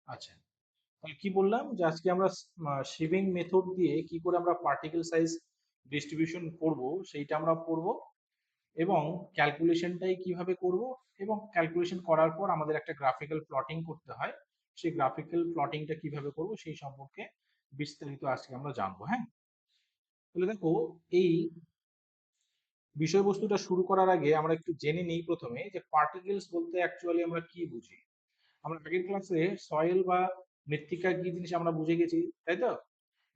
আচ্ছা, তাহলে কি বললাম যে আজকে আমরা শিভিং মেথড দিয়ে কি করে আমরা পার্টিকেল সাইজ ডিস্ট্রিবিউশন করব সেইটা আমরা পড়বো, এবং ক্যালকুলেশনটাই কিভাবে করব, এবং ক্যালকুলেশন করার পর আমাদের একটা গ্রাফিক্যাল প্লটিং করতে হয়, সেই গ্রাফিক্যাল প্লটিংটা কিভাবে করব সেই সম্পর্কে বিস্তারিত আজকে আমরা জানবো। হ্যাঁ, তাহলে দেখো, এই বিষয়বস্তুটা শুরু করার আগে আমরা একটু জেনে নিই প্রথমে যে পার্টিকেলস বলতে অ্যাকচুয়ালি আমরা কি বুঝি। আমরা আগের ক্লাসে সয়েল বা মৃত্তিকা কি জিনিস আমরা বুঝে গেছি, তাই তো?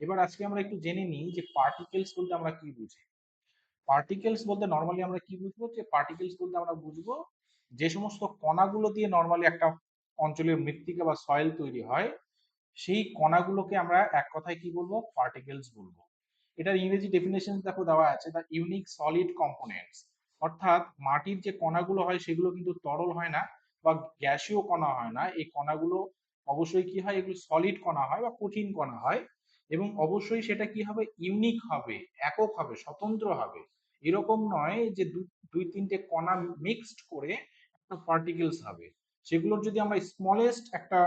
এবার আজকে আমরা একটু জেনে নিই যে পার্টিকেলস বলতে আমরা কি বুঝি। পার্টিকেলস বলতে নর্মালি আমরা কি বুঝবো, যে পার্টিকেলস বলতে আমরা বুঝবো যে সমস্ত কণাগুলো দিয়ে নর্মালি একটা অঞ্চলের মৃত্তিকা বা সয়েল তৈরি হয়, সেই কণাগুলোকে আমরা এক কথায় কি বলবো, পার্টিকেলস বলবো। এটার ইংরেজি ডেফিনেশন দেখো দেওয়া আছে, দ্য ইউনিক সলিড কম্পোনেন্টস। অর্থাৎ মাটির যে কণাগুলো হয় সেগুলো কিন্তু তরল হয় না বা গ্যাসীয় কণা হয় না, এই কণাগুলো অবশ্যই কি হয়, এগুলো সলিড কণা হয় বা কঠিন কণা হয়, এবং অবশ্যই সেটা কি হবে, ইউনিক হবে, একক হবে, স্বতন্ত্র হবে। এরকম নয় যে দুই তিনটে কণা মিক্সড করে একটা পার্টিকেলস হবে। সেগুলোর যদি আমরা স্মলেস্ট একটা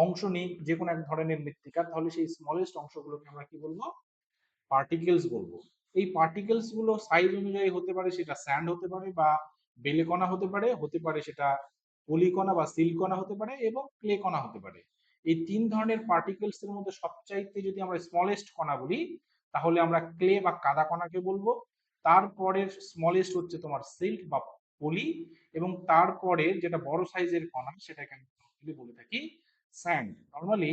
অংশ নিই যে কোনো এক ধরনের মৃত্তিকা, তাহলে সেই স্মলেস্ট অংশগুলোকে আমরা কি বলবো, পার্টিকেলস বলবো। এই পার্টিকেলস গুলো সাইজ অনুযায়ী হতে পারে সেটা স্যান্ড হতে পারে বা বেলে কণা হতে পারে সেটা পলিকণা বা সিল্কণা হতে পারে, এবং ক্লে কণা হতে পারে। এই তিন ধরনের পার্টিকেলস এর মধ্যে সবচাইতে যদি আমরা স্মলেস্ট কণা বলি, তাহলে আমরা ক্লে বা কাদা কণাকে বলবো। তারপরে স্মলেস্ট হচ্ছে তোমার সিল্ক বা পলি, এবং তারপরে যেটা বড় সাইজের কণা সেটাকে আমরা বলে থাকি স্যান্ড। নর্মালি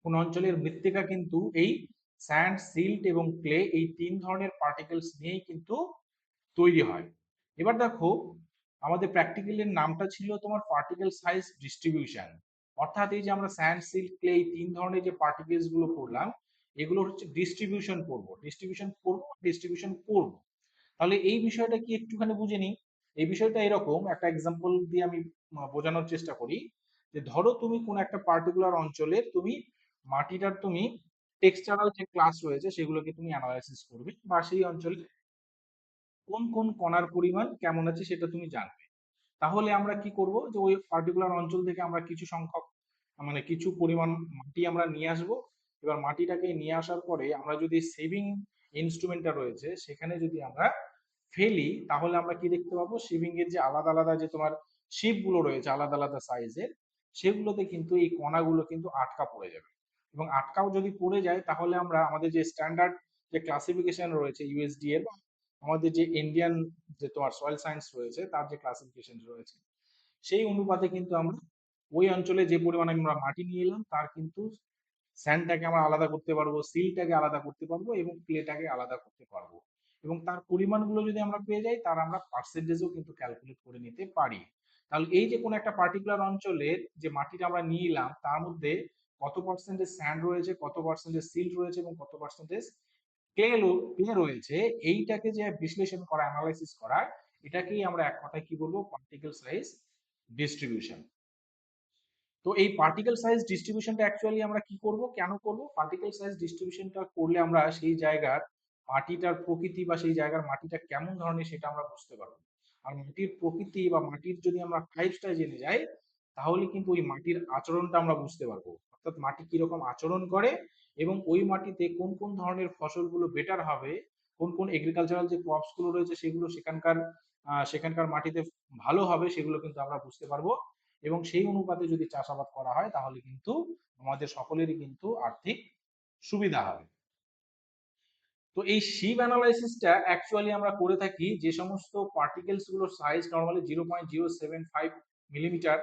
কোন অঞ্চলের মৃত্তিকা কিন্তু এই স্যান্ড, সিল্ট এবং ক্লে এই তিন ধরনের পার্টিকেলস নিয়েই কিন্তু তৈরি হয়। এবার দেখো, আমাদের প্র্যাকটিক্যালের নামটা ছিল তোমার পার্টিকেল সাইজ ডিস্ট্রিবিউশন। অর্থাৎ এই যে আমরা স্যান্ড, সিল্ট, ক্লে এই তিন ধরনের যে পার্টিকেলস গুলো পড়লাম, এগুলো হচ্ছে ডিস্ট্রিবিউশন পড়বো, ডিস্ট্রিবিউশন করবো। তাহলে এই বিষয়টা কি একটুখানি বুঝে নিই। এই বিষয়টা এরকম, একটা এক্সাম্পল দিয়ে আমি বোঝানোর চেষ্টা করি। যে ধরো তুমি কোন একটা পার্টিকুলার অঞ্চলের তুমি মাটিটার তুমি টেক্সচারাল যে ক্লাস রয়েছে সেগুলোকে তুমি অ্যানালাইসিস করবে, বা সেই অঞ্চলে কোন কোন কণার পরিমাণ কেমন আছে সেটা তুমি জানবে। তাহলে আমরা কি করব, যে ওই পার্টিকুলার অঞ্চল থেকে আমরা কিছু সংখ্যক মানে কিছু পরিমাণ মাটি আমরা নিয়ে আসব। এবার মাটিটাকে নিয়ে আসার পরে আমরা যদি সেভিং ইনস্ট্রুমেন্টটা রয়েছে সেখানে যদি আমরা ফেলি, তাহলে আমরা কি দেখতে পাবো, সেভিং এর যে আলাদা আলাদা যে তোমার শিপ গুলো রয়েছে আলাদা আলাদা সাইজের, সেগুলোতে কিন্তু এই কণাগুলো কিন্তু আটকা পড়ে যাবে। এবং আটকাও যদি পড়ে যায় তাহলে আমরা আমাদের যে স্ট্যান্ডার্ড যে ক্লাসিফিকেশন রয়েছে ইউএসডি এর, বা আমাদের যে ইন্ডিয়ান যে তোমার সয়েল সায়েন্স রয়েছে তার যে ক্লাসিফিকেশন রয়েছে, সেই অনুপাতে কিন্তু আমরা ওই অঞ্চলে যে পরিমাণে আমরা মাটি নিয়ে এলাম তার কিন্তু স্যান্ডটাকে আমরা আলাদা করতে পারবো, সিলটাকে আলাদা করতে পারবো, এবং ক্লেটাকে আলাদা করতে পারবো। এবং তার পরিমাণগুলো যদি আমরা পেয়ে যাই, তার আমরা পার্সেন্টেজও কিন্তু ক্যালকুলেট করে নিতে পারি। তাহলে এই যে কোনো একটা পার্টিকুলার অঞ্চলের যে মাটিটা আমরা নিয়ে এলাম তার মধ্যে কত পার্সেন্টেজ স্যান্ড রয়েছে, কত পার্সেন্টেজ সিল্ট রয়েছে, এবং কত পার্সেন্টেজ ক্লে রয়েছে, এইটাকে যে বিশ্লেষণ করা, অ্যানালাইসিস করা, এটাকেই আমরা এক কথায় কি বলবো, পার্টিকেল সাইজ ডিস্ট্রিবিউশন। তো এই পার্টিকেল সাইজ ডিস্ট্রিবিউশনটা অ্যাকচুয়ালি আমরা কি করব, কেন করব, পার্টিকেল সাইজ ডিস্ট্রিবিউশনটা করলে আমরা সেই জায়গার মাটিটার প্রকৃতি বা সেই জায়গার মাটিটা কেমন ধরনের সেটা আমরা বুঝতে পারবো। আর মাটির প্রকৃতি বা মাটির যদি আমরা টাইপসটা জেনে যাই, তাহলে কিন্তু ওই মাটির আচরণটা আমরা বুঝতে পারবো। অর্থাৎ মাটি কিরকম আচরণ করে, এবং ওই মাটিতে কোন কোন ধরনের ফসলগুলো বেটার হবে, কোন কোন এগ্রিকালচারাল যে ক্রপস গুলো রয়েছে সেগুলো সেখানকার মাটিতে ভালো হবে, সেগুলো কিন্তু আমরা বুঝতে পারবো। এবং সেই অনুপাতে যদি চাষাবাদ করা হয় তাহলে কিন্তু আমাদের সকলেরই কিন্তু আর্থিক সুবিধা হবে। তো এই শিপ অ্যানালাইসিসটা অ্যাকচুয়ালি আমরা করে থাকি যে সমস্ত পার্টিকেলস গুলোর সাইজ নর্মালি 0.075 মিলিমিটার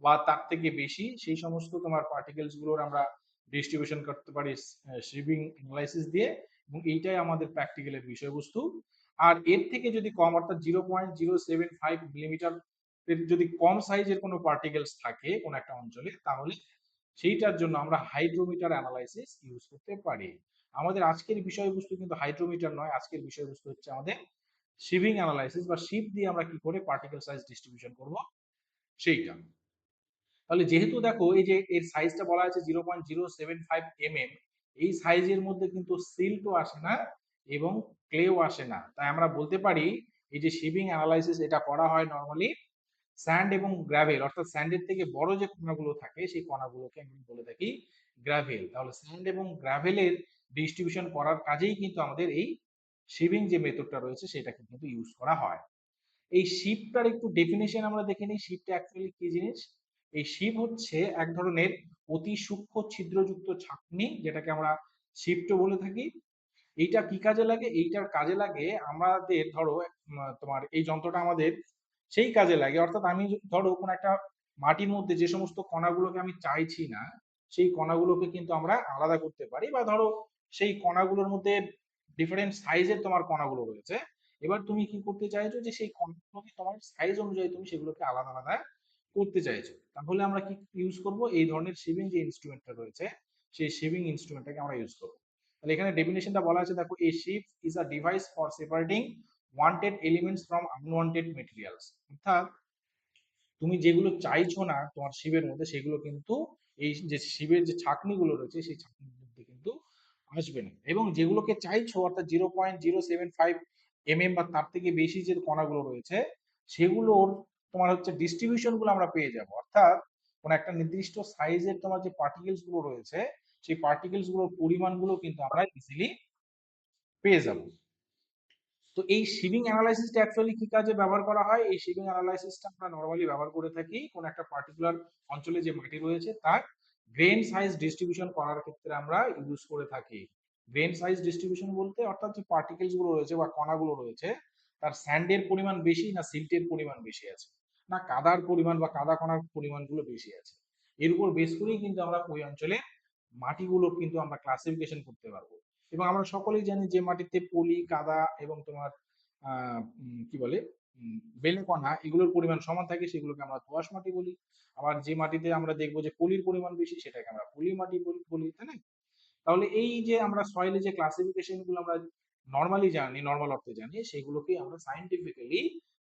বা তার থেকে বেশি, সেই সমস্ত তোমার পার্টিকেলস গুলোর আমরা ডিস্ট্রিবিউশন করতে পারি শিপিং অ্যানালাইসিস দিয়ে, এবং এইটাই আমাদের প্র্যাকটিক্যালের বিষয়বস্তু। আর এর থেকে যদি কম, অর্থাৎ 0.075 মিলিমিটার এর যদি কম সাইজের কোনো পার্টিকেলস থাকে কোন একটা অঞ্চলে, তাহলে সেইটার জন্য আমরা হাইড্রোমিটার অ্যানালাইসিস ইউজ করতে পারি। আমাদের আজকের বিষয়বস্তু কিন্তু হাইড্রোমিটার নয়, আজকের বিষয়বস্তু হচ্ছে আমাদের শিপিং অ্যানালাইসিস, বা শিপ দিয়ে আমরা কি করে পার্টিকেল সাইজ ডিস্ট্রিবিউশন করব সেইটা। তাহলে যেহেতু দেখো এই যে এর সাইজটা বলা আছে 0.075 এই সাইজের মধ্যে কিন্তু সিল্টও আসে না এবং ক্লেও আসে না, তাই আমরা বলতে পারি এই যে শিপিং অ্যানালাইসিস এটা করা হয় নর্মালি স্যান্ড এবং গ্রাভেল, অর্থাৎ স্যান্ডের থেকে বড় যে কণাগুলো থাকে সেই কণাগুলোকে আমরা বলে থাকি গ্রাভেল। তাহলে স্যান্ড এবং গ্রাভেলের ডিস্ট্রিবিউশন করার কাজেই কিন্তু আমাদের এই শিভিং যে মেথডটা রয়েছে সেটাকে কিন্তু ইউজ করা হয়। এই শিপটার একটু ডেফিনেশন আমরা দেখে নিই, শিপটা অ্যাকচুয়ালি কি জিনিস। এই শিপ হচ্ছে এক ধরনের অতি সূক্ষ্ম ছিদ্রযুক্ত ছাঁকনি, যেটাকে আমরা শিপটও বলে থাকি। এইটা কি কাজে লাগে? এইটার কাজে লাগে আমাদের ধরো তোমার এই যন্ত্রটা আমাদের সেই কাজে লাগে, অর্থাৎ আমি ধরো কোনো একটা মাটির মধ্যে যে সমস্ত কণাগুলোকে আমি চাইছি না সেই কণাগুলোকে কিন্তু আমরা আলাদা করতে পারি, বা ধরো সেই কণাগুলোর মধ্যে ডিফারেন্ট সাইজের তোমার কণাগুলো রয়েছে। এবার তুমি কি করতে চাইছো যে সেই কণাগুলোকে তোমার সাইজ অনুযায়ী তুমি সেগুলোকে আলাদা আলাদা করতে চাইছো, তাহলে আমরা কি ইউজ করব? এই ধরনের শেভিং যে ইনস্ট্রুমেন্টটা রয়েছে সেই শেভিং ইনস্ট্রুমেন্টটাকে আমরা ইউজ করব। তাহলে এখানে ডেফিনেশনটা বলা আছে, দেখো, a ship is a device for separating wanted elements from unwanted materials. অর্থাৎ তুমি যেগুলো চাইছো না তোমার শিবের মধ্যে সেগুলো কিন্তু এই যে শিবের যে ছাঁকনিগুলো রয়েছে সেই ছাঁকনির মধ্যে কিন্তু আসবে না, এবং যেগুলোকে চাইছো অর্থাৎ 0.075 mm বা তার থেকে বেশি যে কণাগুলো রয়েছে সেগুলোর তোমার হচ্ছে ডিস্ট্রিবিউশন গুলো আমরা পেয়ে যাব। অর্থাৎ কোন একটা নির্দিষ্ট সাইজের তোমার যে পার্টিকেলস গুলো রয়েছে সেই পার্টিকেলস গুলোর পরিমাণগুলো কিন্তু আমরা ইজিলি পেয়ে যাব। তো এই শিভিং অ্যানালাইসিসটা অ্যাকচুয়ালি কি কাজে ব্যবহার করা হয়? এই শিভিং অ্যানালাইসিসটা আমরা নরমালি ব্যবহার করে থাকি কোন একটা পার্টিকুলার অঞ্চলে যে মাটি রয়েছে তার গ্রেন সাইজ ডিস্ট্রিবিউশন করার ক্ষেত্রে আমরা ইউজ করে থাকি। গ্রেন সাইজ ডিস্ট্রিবিউশন বলতে অর্থাৎ যে পার্টিকেলস গুলো রয়েছে বা কণাগুলো রয়েছে তার স্যান্ডের পরিমাণ বেশি না সিল্টের পরিমাণ বেশি আছে, না কাদার পরিমাণ বা কাদা কণার পরিমাণগুলো বেশি আছে, এর উপর বেস করেই কিন্তু আমরা ওই অঞ্চলে মাটিগুলো কিন্তু আমরা ক্লাসিফিকেশন করতে পারবো। এবং আমরা সকলেই জানি যে মাটিতে পলি, কাদা এবং তোমার কি বলে বেলে কণা এগুলোর পরিমাণ সমান থাকে সেগুলোকে আমরা দোআঁশ মাটি বলি। আবার যে মাটিতে আমরা দেখবো যে পলির পরিমাণ বেশি সেটাকে আমরা পলি মাটি বলি, তাই না? তাহলে এই যে আমরা সয়েলে যে ক্লাসিফিকেশন গুলো আমরা নর্মালি জানি, নর্মাল অর্থে জানি, সেগুলোকে আমরা সাইন্টিফিক্যালি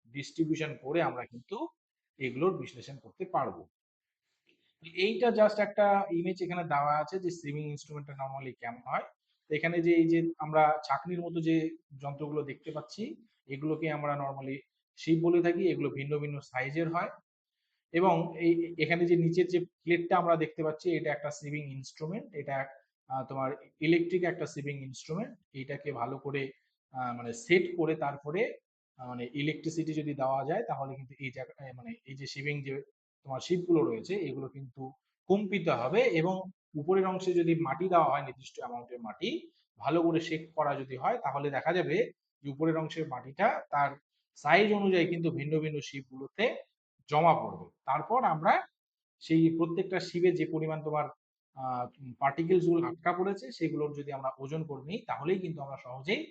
ডিস্ট্রিবিউশন করে আমরা কিন্তু এগুলোর বিশ্লেষণ করতে পারবো। এইটা জাস্ট একটা ইমেজ এখানে দেওয়া আছে যে সুইমিং ইনস্ট্রুমেন্টটা নরমালি কেমন হয়। তো এখানে যে এই যে আমরা ছাঁকনির মতো যে যন্ত্রগুলো দেখতে পাচ্ছি এগুলোকে আমরা নরমালি শিপ বলে থাকি। এগুলো ভিন্ন ভিন্ন সাইজের হয়, এবং এই এখানে যে নিচের যে প্লেটটা আমরা দেখতে পাচ্ছি এটা একটা সিভিং ইনস্ট্রুমেন্ট। এটা তোমার ইলেকট্রিক একটা সিভিং ইনস্ট্রুমেন্ট। এইটাকে ভালো করে মানে সেট করে তারপরে মানে ইলেকট্রিসিটি যদি দেওয়া যায় তাহলে কিন্তু এই জায়গায় মানে এই যে সিভিং যে তোমার শিপ গুলো রয়েছে এগুলো কিন্তু কম্পিত হবে, এবং উপরের অংশে যদি মাটি দেওয়া হয় নির্দিষ্ট অ্যামাউন্টের মাটি ভালো করে শেক করা যদি হয় তাহলে দেখা যাবে যে উপরের অংশের মাটিটা তার সাইজ অনুযায়ী কিন্তু ভিন্ন ভিন্ন শিপ গুলোতে জমা পড়বে। তারপর আমরা সেই প্রত্যেকটা শিবে যে পরিমাণ তোমার পার্টিকেলস গুলো আটকা পড়েছে সেগুলোর যদি আমরা ওজন করে নিই তাহলেই কিন্তু আমরা সহজেই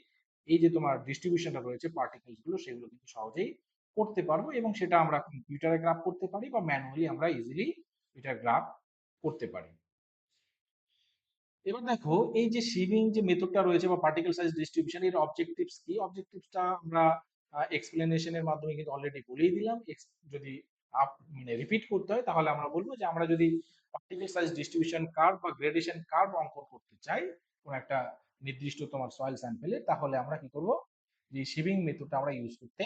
এই যে তোমার ডিস্ট্রিবিউশনটা রয়েছে পার্টিকেলস গুলো সেগুলো কিন্তু সহজেই করতে পারবো, এবং সেটা আমরা কম্পিউটারে গ্রাফ করতে পারি বা ম্যানুয়ালি আমরা ইজিলি এটা গ্রাফ করতে পারি। এবার দেখো এই যে শিভিং যে মেথডটা রয়েছে বা পার্টিকেল সাইজ ডিস্ট্রিবিউশন এর অবজেক্টিভস কি? অবজেক্টিভসটা আমরা এক্সপ্লেনেশনের মাধ্যমে কিন্তু অলরেডি বলেই দিলাম। যদি মানে রিপিট করতে হয় তাহলে আমরা বলবো যে আমরা যদি পার্টিকেল সাইজ ডিস্ট্রিবিউশন কার্ভ বা গ্রেডেশন কার্ভ অঙ্কন করতে চাই কোন একটা নির্দিষ্ট তোমার সয়েল স্যাম্পেলে তাহলে আমরা কি করব? যে শিভিং মেথডটা আমরা ইউজ করতে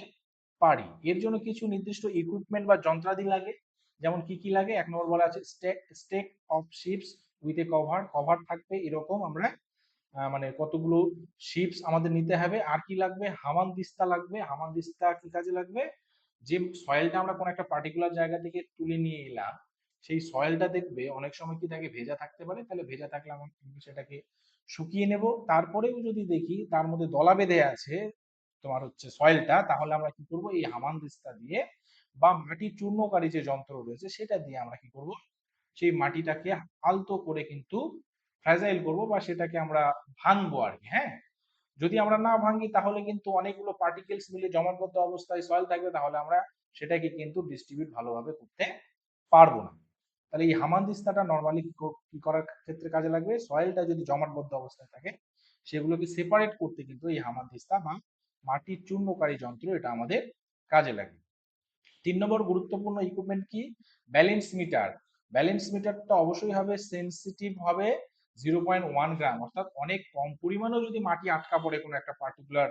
পারি। এর জন্য কিছু নির্দিষ্ট ইকুইপমেন্ট বা যন্ত্রাদি লাগে। যেমন কি কি লাগে? এক নম্বর বলা আছে stake of ships with a cover. Cover থাকবে এরকম আমরা মানে কতগুলো শিপস আমাদের নিতে হবে। আর কি লাগবে? হামানদিস্তা লাগবে। হামানদিস্তা কি কাজে লাগবে? যে সয়েলটা আমরা কোন একটা পার্টিকুলার জায়গা থেকে তুলে নিয়ে এলাম সেই সয়েলটা দেখবে অনেক সময় কি থাকে ভেজা থাকতে পারে, তাহলে ভেজা থাকলে আমরা সেটাকে শুকিয়ে নেব। তারপরেও যদি দেখি তার মধ্যে দলা বেঁধে আছে তোমার হচ্ছে সয়েলটা, তাহলে আমরা কি করব? এই হামানদিস্তা দিয়ে বা মাটি চূর্ণকারী যে যন্ত্র রয়েছে সেটা দিয়ে আমরা কি করব? সেই মাটিটাকে আলতো করে কিন্তু ফ্রাজাইল করব বা সেটাকে আমরা ভাঙবো আর কি। হ্যাঁ, যদি আমরা না ভাঙি তাহলে কিন্তু অনেকগুলো পার্টিকেলস মিলে জমাটবদ্ধ অবস্থায় সয়েল থাকবে, তাহলে আমরা সেটাকে কিন্তু ডিস্ট্রিবিউট ভালোভাবে করতে পারবো না। তাহলে এই হামানদিস্তাটা নর্মালি কি করার ক্ষেত্রে কাজে লাগবে? সয়েলটা যদি জমাটবদ্ধ অবস্থায় থাকে সেগুলোকে সেপারেট করতে কিন্তু এই হামানদিস্তা বা মাটির চূর্ণকারী যন্ত্র এটা আমাদের কাজে লাগে। 3 নম্বর গুরুত্বপূর্ণ ইকুইপমেন্ট কি? Balance metre. ব্যালেন্স মিটারটা অবশ্যই হবে সেন্সিটিভ হবে 0.1 গ্রাম, অর্থাৎ অনেক কম পরিমাণেও যদি মাটি আটকা পড়ে কোনো একটা পার্টিকুলার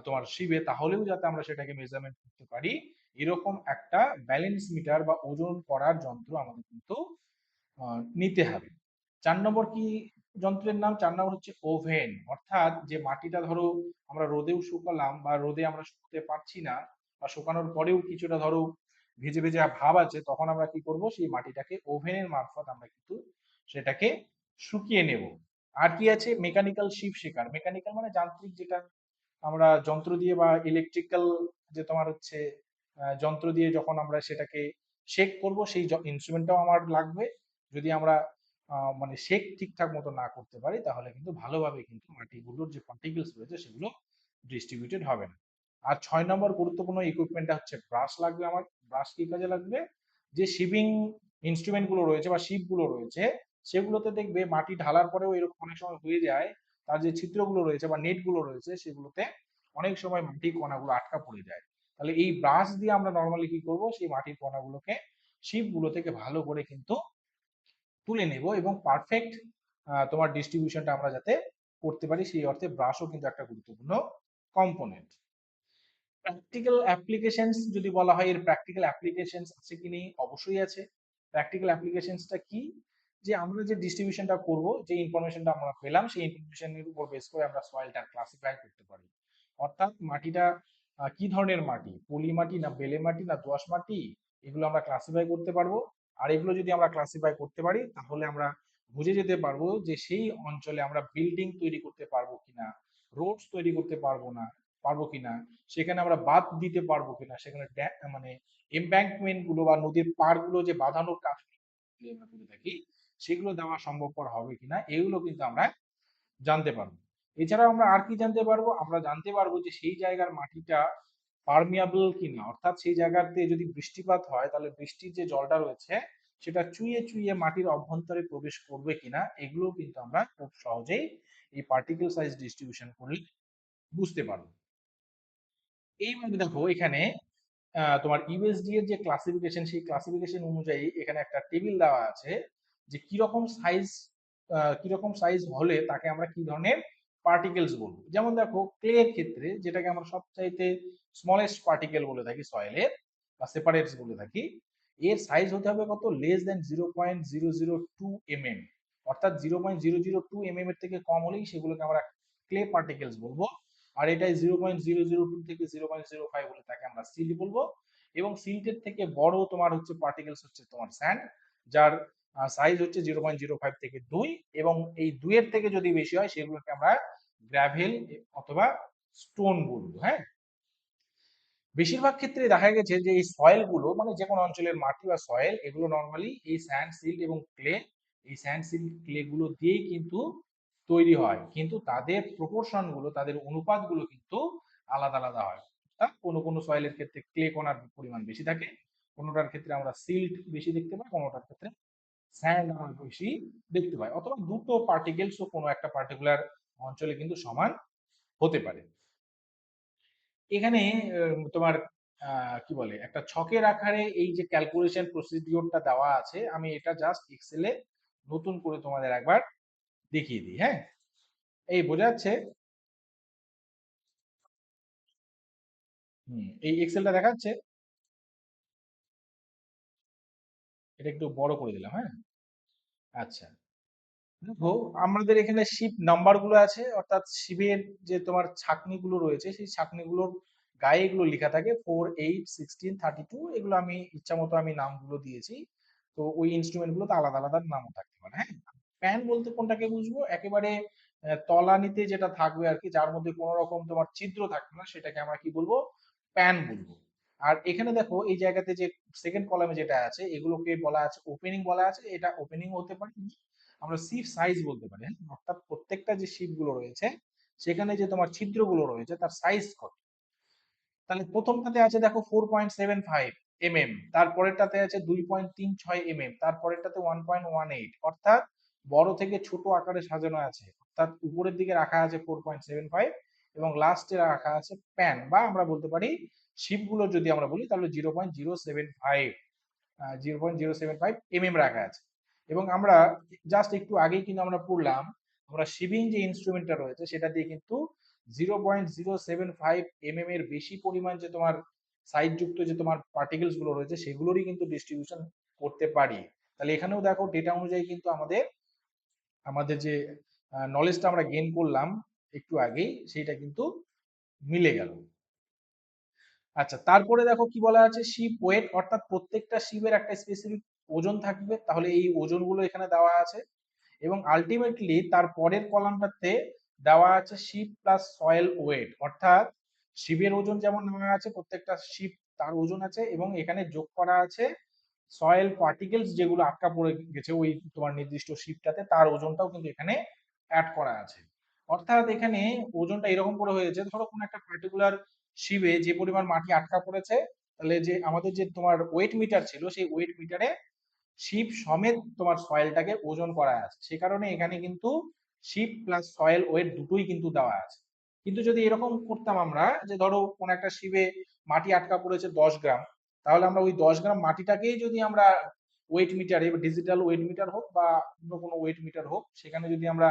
তোমার শিবে, তাহলেও যাতে আমরা সেটাকে মেজারমেন্ট করতে পারি, এরকম একটা ব্যালেন্স মিটার বা ওজন করার যন্ত্র আমাদের কিন্তু নিতে হবে। 4 নম্বর কি যন্ত্রের নাম? 4 নম্বর হচ্ছে ওভেন। অর্থাৎ যে মাটিটা ধরো আমরা রোদেও শুকালাম বা রোদে আমরা শুকতে পারছি না, বা শুকানোর পরেও কিছুটা ধরো ভেজে ভেজে ভাব আছে, তখন আমরা কি করব, সেই মাটিটাকে ওভেনের মারফত আমরা কিন্তু সেটাকে শুকিয়ে নেব। আর কি আছে? Mechanical sheep shaker. মেকানিক্যাল মানে যান্ত্রিক, যেটা আমরা যন্ত্র দিয়ে বা ইলেকট্রিক্যাল, যে তোমার হচ্ছে যন্ত্র দিয়ে যখন আমরা সেটাকে শেক করব, সেই ইনস্ট্রুমেন্টটাও আমার লাগবে। যদি আমরা মানে শেক ঠিকঠাক মতো না করতে পারি, তাহলে কিন্তু ভালোভাবে কিন্তু মাটিগুলোর যে পার্টিকেলস রয়েছে সেগুলো ডিস্ট্রিবিউটেড হবে না। আর 6 নম্বর গুরুত্বপূর্ণ ইকুইপমেন্টটা হচ্ছে ব্রাশ লাগবে আমার। ব্রাশ কি কাজে লাগবে? যে শিপিং ইনস্ট্রুমেন্ট গুলো রয়েছে বা শিপ গুলো রয়েছে, সেগুলোতে দেখবে মাটি ঢালার পরেও এরকম অনেক সময় হয়ে যায়, তার যে ছিদ্রগুলো রয়েছে বা নেট গুলো রয়েছে সেগুলোতে অনেক সময় মাটির কণাগুলো আটকা পড়ে যায়। তাহলে এই ব্রাশ দিয়ে আমরা নর্মালি কি করব, সেই মাটির কণাগুলোকে শিপ গুলো থেকে ভালো করে কিন্তু তুলে নেব, এবং পারফেক্ট তোমার ডিস্ট্রিবিউশনটা আমরা যাতে করতে পারি, সেই অর্থে ব্রাশও কিন্তু একটা গুরুত্বপূর্ণ কম্পোনেন্ট। প্র্যাকটিক্যাল অ্যাপ্লিকেশনস যদি বলা হয়, এর প্র্যাকটিক্যাল অ্যাপ্লিকেশনস আছে কি নেই? অবশ্যই আছে। প্র্যাকটিক্যাল অ্যাপ্লিকেশনসটা কি? যে আমরা যে ডিস্ট্রিবিউশনটা করব, যে ইনফরমেশনটা আমরা পেলাম, সেই ইনফরমেশনের উপর বেস করে আমরা সয়েলটা ক্লাসিফাই করতে পারি। অর্থাৎ মাটিটা কি ধরনের মাটি, পলি মাটি না বেলে মাটি না দোআঁশ মাটি, এগুলো আমরা ক্লাসিফাই করতে পারবো। আর এগুলো যদি আমরা ক্লাসিফাই করতে পারি, তাহলে আমরা বুঝে যেতে পারবো যে সেই অঞ্চলে আমরা বিল্ডিং তৈরি করতে পারবো কিনা, রোডস তৈরি করতে পারবো কিনা, সেখানে আমরা বাঁধ দিতে পারবো কিনা, সেখানে মানে এমব্যাঙ্কমেন্ট গুলো বা নদীর পাড় গুলো যে বাঁধানোর কাজ আমরা করে থাকি, সেগুলো দেওয়া সম্ভবপর হবে কিনা, এগুলো কিন্তু আমরা জানতে পারবো। এছাড়াও আমরা আর কি জানতে পারবো? আমরা জানতে পারবো যে সেই জায়গার মাটিটা পারমিয়াবল কিনা, অর্থাৎ সেই জায়গাতে যদি বৃষ্টিপাত হয়, তাহলে বৃষ্টির যে জলটা রয়েছে সেটা চুইয়ে চুইয়ে মাটির অভ্যন্তরে প্রবেশ করবে কিনা, এগুলো কিন্তু আমরা খুব সহজেই এই পার্টিকেল সাইজ ডিস্ট্রিবিউশন করলে বুঝতে পারবো। এইবার দেখো এখানে তোমার ইউএসডি এর যে ক্লাসিফিকেশন, সেই ক্লাসিফিকেশন অনুযায়ী এখানে একটা টেবিল দেওয়া আছে, যে কিরকম সাইজ হলে তাকে আমরা কি ধরনের পার্টিকেলস বলবো। যেমন দেখো ক্লে এর ক্ষেত্রে, যেটাকে আমরা সবচাইতে স্মলেস্ট পার্টিকেল বলে থাকি সয়েলের, বা সেপারেটস বলে থাকি, এর সাইজ হতে হবে কত? Less than 0.002 mm। অর্থাৎ 0.002 mm এর থেকে কম হলেই সেগুলোকে আমরা ক্লে পার্টিকেলস বলবো। আর এটাই 0.002 থেকে 0.05 হলে তাকে আমরা সিল্ট বলবো। এবং সিল্টের থেকে বড় তোমার হচ্ছে পার্টিকেলস হচ্ছে তোমার স্যান্ড, যার সাইজ হচ্ছে 0.05 থেকে 2, এবং এই 2 এর থেকে যদি বেশি হয় সেগুলোকে আমরা গ্র্যাভেল অথবা স্টোন বলবো। হ্যাঁ, বেশিরভাগ ক্ষেত্রে দেখা গেছে যে এই সয়েল গুলো, মানে যে কোনো অঞ্চলের মাটি বা সয়েল, এগুলো নর্মালি এই স্যান্ড সিল্ট এবং ক্লে, এই স্যান্ড সিল্ট ক্লে গুলো দিয়েই কিন্তু তৈরি হয়, কিন্তু তাদের প্রপোর্শন গুলো, তাদের অনুপাত গুলো কিন্তু আলাদা আলাদা হয়। অর্থাৎ কোনো কোনো সয়েলের ক্ষেত্রে ক্লে কণার পরিমাণ বেশি থাকে, কোনোটার ক্ষেত্রে আমরা সিল্ট বেশি দেখতে পাই, কোনোটার ক্ষেত্রে স্যান্ড আমরা বেশি দেখতে পাই, অথবা দুটো পার্টিকেলসও কোনো একটা পার্টিকুলার অঞ্চলে কিন্তু সমান হতে পারে। এখানে তোমার কি বলে, একটা ছকের আকারে এই যে ক্যালকুলেশন প্রসিডিওরটা দেওয়া আছে, আমি এটা জাস্ট এক্সেলে নতুন করে তোমাদের একবার দেখিয়ে দিই। হ্যাঁ, এই বোঝা যাচ্ছে? এই এক্সেলটা দেখা যাচ্ছে? এটা একটু বড় করে দিলাম। হ্যাঁ, আচ্ছা। দেখো আমাদের এখানে শিপ নাম্বার গুলো আছে, অর্থাৎ শিপের যে তোমার ছাকনি গুলো রয়েছে, সেই ছাকনিগুলোর গায়ে এগুলো লেখা থাকে 4, 8, 16, 32। এগুলো আমি ইচ্ছা মতো আমি নামগুলো দিয়েছি। তো ওই ইনস্ট্রুমেন্ট গুলোতে আলাদা আলাদা নামও থাকতে পারে। হ্যাঁ, প্যান বলতে কোনটাকে বুঝবো? একেবারে তলানিতে যেটা থাকবে আর কি, যার মধ্যে কোনো রকম তোমার ছিদ্র থাকবে না, সেটাকে আমরা কি বলবো? প্যান বলবো। আর এখানে দেখো এই জায়গাতে যে সেকেন্ড কলামে যেটা আছে, এগুলোকে বলা আছে ওপেনিং বলা আছে। এটা ওপেনিং হতে পারে, আমরা শিপ সাইজ বলতে পারি। হ্যাঁ? অর্থাৎ প্রত্যেকটা যে শিপ গুলো রয়েছে, সেখানে যে তোমার ছিদ্রগুলো রয়েছে তার সাইজ কত। তাহলে প্রথমটাতে আছে দেখো 4.75 mm, তারপরেরটাতে আছে 2.36 mm, তারপরেরটাতে 1.18। অর্থাৎ বড় থেকে ছোট আকারে সাজানো আছে। অর্থাৎ উপরের দিকে রাখা আছে 4.75, এবং লাস্টে রাখা আছে প্যান, বা আমরা বলতে পারি শিপগুলো যদি আমরা বলি তাহলে 0.075, 0.075 mm রাখা আছে। এবং আমরা জাস্ট একটু আগেই কিন্তু আমরা পড়লাম, আমরা শিপিং যে ইনস্ট্রুমেন্টটা রয়েছে সেটা দিয়ে কিন্তু 0.075 এর বেশি পরিমাণ যে তোমার সাইজ যুক্ত যে তোমার পার্টিকেলস গুলো রয়েছে সেগুলোরই কিন্তু ডিস্ট্রিবিউশন করতে পারি। তাহলে এখানেও দেখো ডেটা অনুযায়ী কিন্তু আমাদের আমাদের যে নলেজটা আমরা গেইন করলাম একটু আগেই সেটা কিন্তু মিলে গেল। আচ্ছা, তারপরে দেখো কি বলা আছে, শিপ ওয়েট, অর্থাৎ প্রত্যেকটা শিপের একটা স্পেসিফিক ওজন থাকবে, তাহলে এই ওজনগুলো এখানে দেওয়া আছে। এবং আলটিমেটলি তার পরের কলামটাতে দেওয়া আছে শিপ প্লাস সয়েল ওয়েট, অর্থাৎ শিপের ওজন যেমন নেওয়া আছে, প্রত্যেকটা শিপ তার ওজন আছে, এবং এখানে যোগ করা আছে সয়েল পার্টিকেলস যেগুলো আটকা পড়ে গেছে ওই তোমার নির্দিষ্ট শিপটাতে, তার ওজনটাও কিন্তু এখানে অ্যাড করা আছে। অর্থাৎ এখানে ওজনটা এরকম করে হয়েছে, ধরো কোনো একটা পার্টিকুলার শিপে যে পরিমাণ মাটি আটকা পড়েছে, তাহলে যে আমাদের যে তোমার ওয়েট মিটার ছিল সেই ওয়েট মিটারে শিপ সমেত তোমার সয়েলটাকে ওজন করা আছে। সে কারণে এখানে কিন্তু শিপ প্লাস সয়েল ওয়েট দুটোই কিন্তু দেওয়া আছে। কিন্তু যদি এরকম করতাম আমরা যে ধরো কোন একটা শিপে মাটি আটকা পড়েছে 10 গ্রাম, তাহলে আমরা ওই 10 গ্রাম মাটিটাকেই যদি আমরা ওয়েট মিটারে, ডিজিটাল ওয়েট মিটার হোক বা অন্য কোনো ওয়েট মিটার হোক, সেখানে যদি আমরা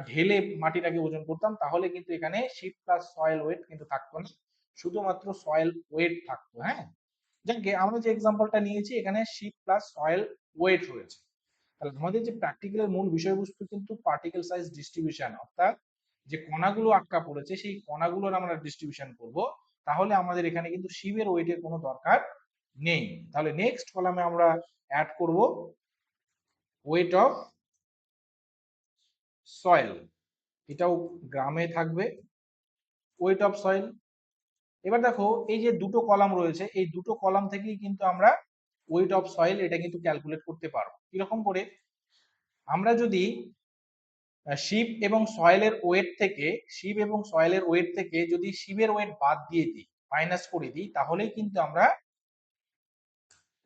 ঢেলে মাটিটাকে ওজন করতাম, তাহলে কিন্তু এখানে শিপ প্লাস সয়েল ওয়েট কিন্তু থাকতো না, শুধুমাত্র সয়েল ওয়েট থাকতো। হ্যাঁ, যাকে আমরা যে এক্সাম্পলটা নিয়েছি এখানে শিপ প্লাস সয়েল ওয়েট রয়েছে। তাহলে আমাদের যে প্র্যাকটিক্যালের মূল বিষয়বস্তু কিন্তু পার্টিকেল সাইজ ডিস্ট্রিবিউশন, অর্থাৎ যে কণাগুলো আটকা পড়েছে সেই কণাগুলোর আমরা ডিস্ট্রিবিউশন করব। তাহলে আমাদের এখানে কিন্তু শিপের ওয়েটের কোনো দরকার নেই। তাহলে নেক্সট কলামে আমরা অ্যাড করব ওয়েট অফ সয়েল, এটাও গ্রামে থাকবে, ওয়েট অফ সয়েল। এবার দেখো এই যে দুটো কলাম রয়েছে, এই দুটো কলাম থেকেই কিন্তু আমরা ওয়েট অফ সয়েল এটা কিন্তু ক্যালকুলেট করতে পারবো। কিরকম করে, আমরা যদি শিপ এবং সয়েলের ওয়েট থেকে, শিপ এবং সয়েলের ওয়েট থেকে যদি শিপের ওয়েট বাদ দিয়ে দিই, মাইনাস করে দিই, তাহলেই কিন্তু আমরা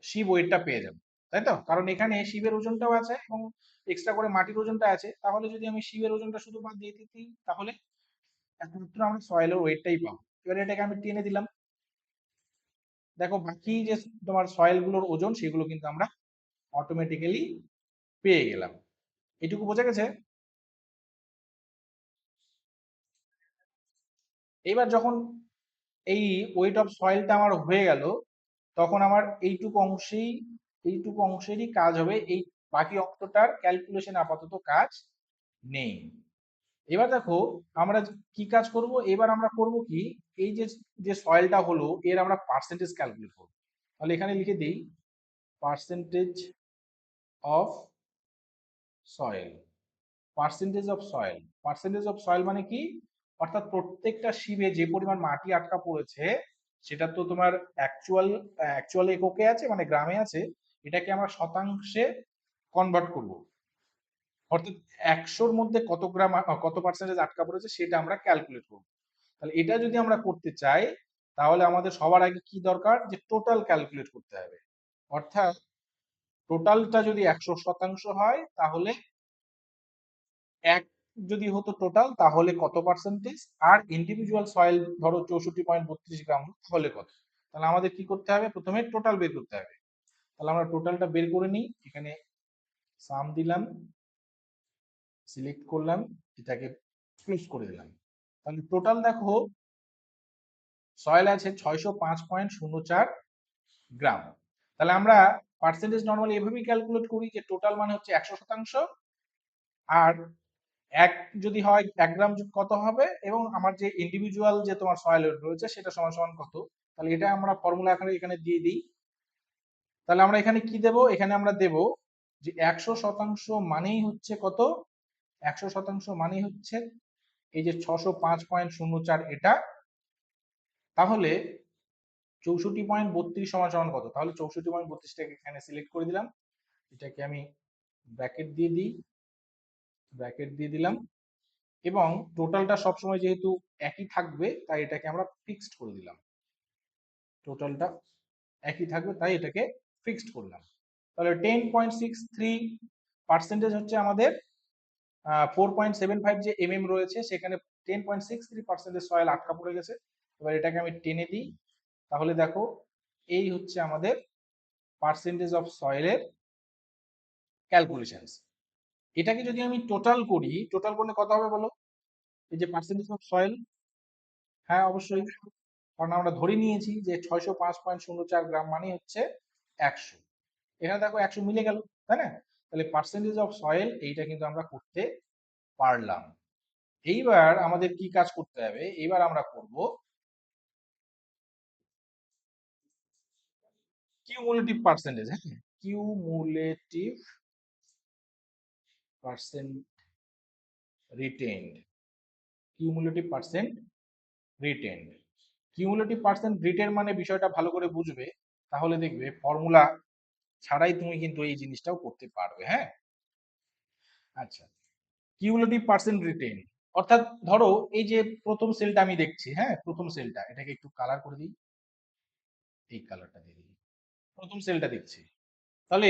শিপ ওয়েটটা পেয়ে যাবো, তাই তো? কারণ এখানে শিপের ওজনটাও আছে এবং এক্সট্রা করে মাটির ওজনটা আছে, তাহলে যদি আমি শিপের ওজনটা শুধু বাদ দিয়ে দিই তাহলে একমাত্র আমরা সয়েলের ওয়েটটাই পাবো। এবার এটাকে আমি টেনে দিলাম, দেখো বাকি যে তোমার সয়েল গুলোর ওজন সেগুলো কিন্তু আমরা অটোমেটিক্যালি পেয়ে গেলাম। এটুকু বোঝা গেছে? এবার যখন এই ওয়েট অফ সয়েলটা আমার হয়ে গেল, তখন আমার এইটুকু অংশেরই কাজ হবে, এই বাকি অংশটার ক্যালকুলেশন আপাতত কাজ নেই। এবার দেখো আমরা কি কাজ করব, এবার আমরা করব কি, এই যে যে সয়েলটা হলো এর আমরা পার্সেন্টেজ ক্যালকুলেট করব। তাহলে এখানে লিখে দিই percentage of soil, percentage of soil, percentage of soil মানে কি, অর্থাৎ প্রত্যেকটা শিবে যে পরিমাণ মাটি আটকা পড়েছে সেটা তো তোমার অ্যাকচুয়াল এককে আছে, মানে গ্রামে আছে, এটাকে আমরা শতাংশে কনভার্ট করব, অর্থাৎ 100-র মধ্যে কত গ্রাম কত পার্সেন্টেজ আটকা পড়েছে সেটা আমরা ক্যালকুলেট করব। তাহলে এটা যদি আমরা করতে চাই, তাহলে আমাদের সবার আগে কি দরকার, যে টোটাল ক্যালকুলেট করতে হবে। অর্থাৎ টোটালটা যদি 100% হয়, তাহলে এক যদি হতো টোটাল তাহলে কত পার্সেন্টেজ, আর ইন্ডিভিজুয়াল সয়েল ধরো 64.32 গ্রাম তাহলে কত। তাহলে আমাদের কি করতে হবে, প্রথমে টোটাল বের করতে হবে। তাহলে আমরা টোটালটা বের করে নিই, এখানে সাম দিলাম, সিলেক্ট করলাম, এটাকে ক্লোজ করে দিলাম। তাহলে টোটাল দেখো সয়েল আছে 605.04 গ্রাম। তাহলে আমরা পার্সেন্টেজ নর্মালি এভাবেই ক্যালকুলেট করি যে টোটাল মানে হচ্ছে 100%, আর এক যদি হয় 1 গ্রাম কত হবে, এবং আমার যে ইন্ডিভিজুয়াল যে তোমার সয়েল ওয়েট রয়েছে সেটা সমান সমান কত। তাহলে এটা আমরা ফর্মুলা এখানে দিয়ে দিই। তাহলে আমরা এখানে কি দেব, এখানে আমরা দেব যে 100% মানেই হচ্ছে কত, 100% মানেই হচ্ছে এই যে 605.04 এটা। তাহলে 64.32 সমান সমান কত, তাহলে 64.32টাকে এখানে সিলেক্ট করে দিলাম, এটাকে আমি ব্র্যাকেট দিয়ে দিই, ব্র্যাকেট দিয়ে দিলাম, এবং টোটালটা সবসময় যেহেতু একই থাকবে তাই এটাকে আমরা ফিক্সড করে দিলাম, টোটালটা একই থাকবে তাই এটাকে ফিক্সড করলাম। তাহলে 10.63 পার্সেন্টেজ হচ্ছে আমাদের 4.75 যে রয়েছে সেখানে 10.63% সয়েল আটকা পড়ে গেছে। এবার এটাকে আমি টেনে দিই, তাহলে দেখো এই হচ্ছে আমাদের পার্সেন্টেজ অফ সয়েলের ক্যালকুলেশন। এটাকে যদি আমি টোটাল করি, টোটাল করলে কত হবে বলো, এই যে পার্সেন্টেজ অফ সয়েল, হ্যাঁ অবশ্যই, কারণ আমরা ধরে নিয়েছি যে 605.04 গ্রাম হচ্ছে 100। এখানে দেখো 100 মিলে গেল, তাই না? তাহলে পার্সেন্টেজ অফ সয়েল এইটা কিন্তু আমরা করতে পারলাম। এইবার আমাদের কি কাজ করতে হবে, এইবার আমরা করব কিউমুলেটিভ পার্সেন্টেজ। হ্যাঁ, cumulative percent retained, cumulative percent retained. Cumulative percent written মানে বিষয়টা ভালো করে বুঝবে, তাহলে দেখবে ফর্মুলা ছাড়াই তুমি কিন্তু এই জিনিসটাও করতে পারবে। হ্যাঁ, আচ্ছা, কিউমুলেটিভ পার্সেন্ট রিটেইন অর্থাৎ ধরো এই যে প্রথম সেলটা আমি দেখছি, হ্যাঁ প্রথম সেলটা, এটাকে একটু কালার করে দিই, এই কালারটা দিয়ে দিই, প্রথম সেলটা দেখছি। তাহলে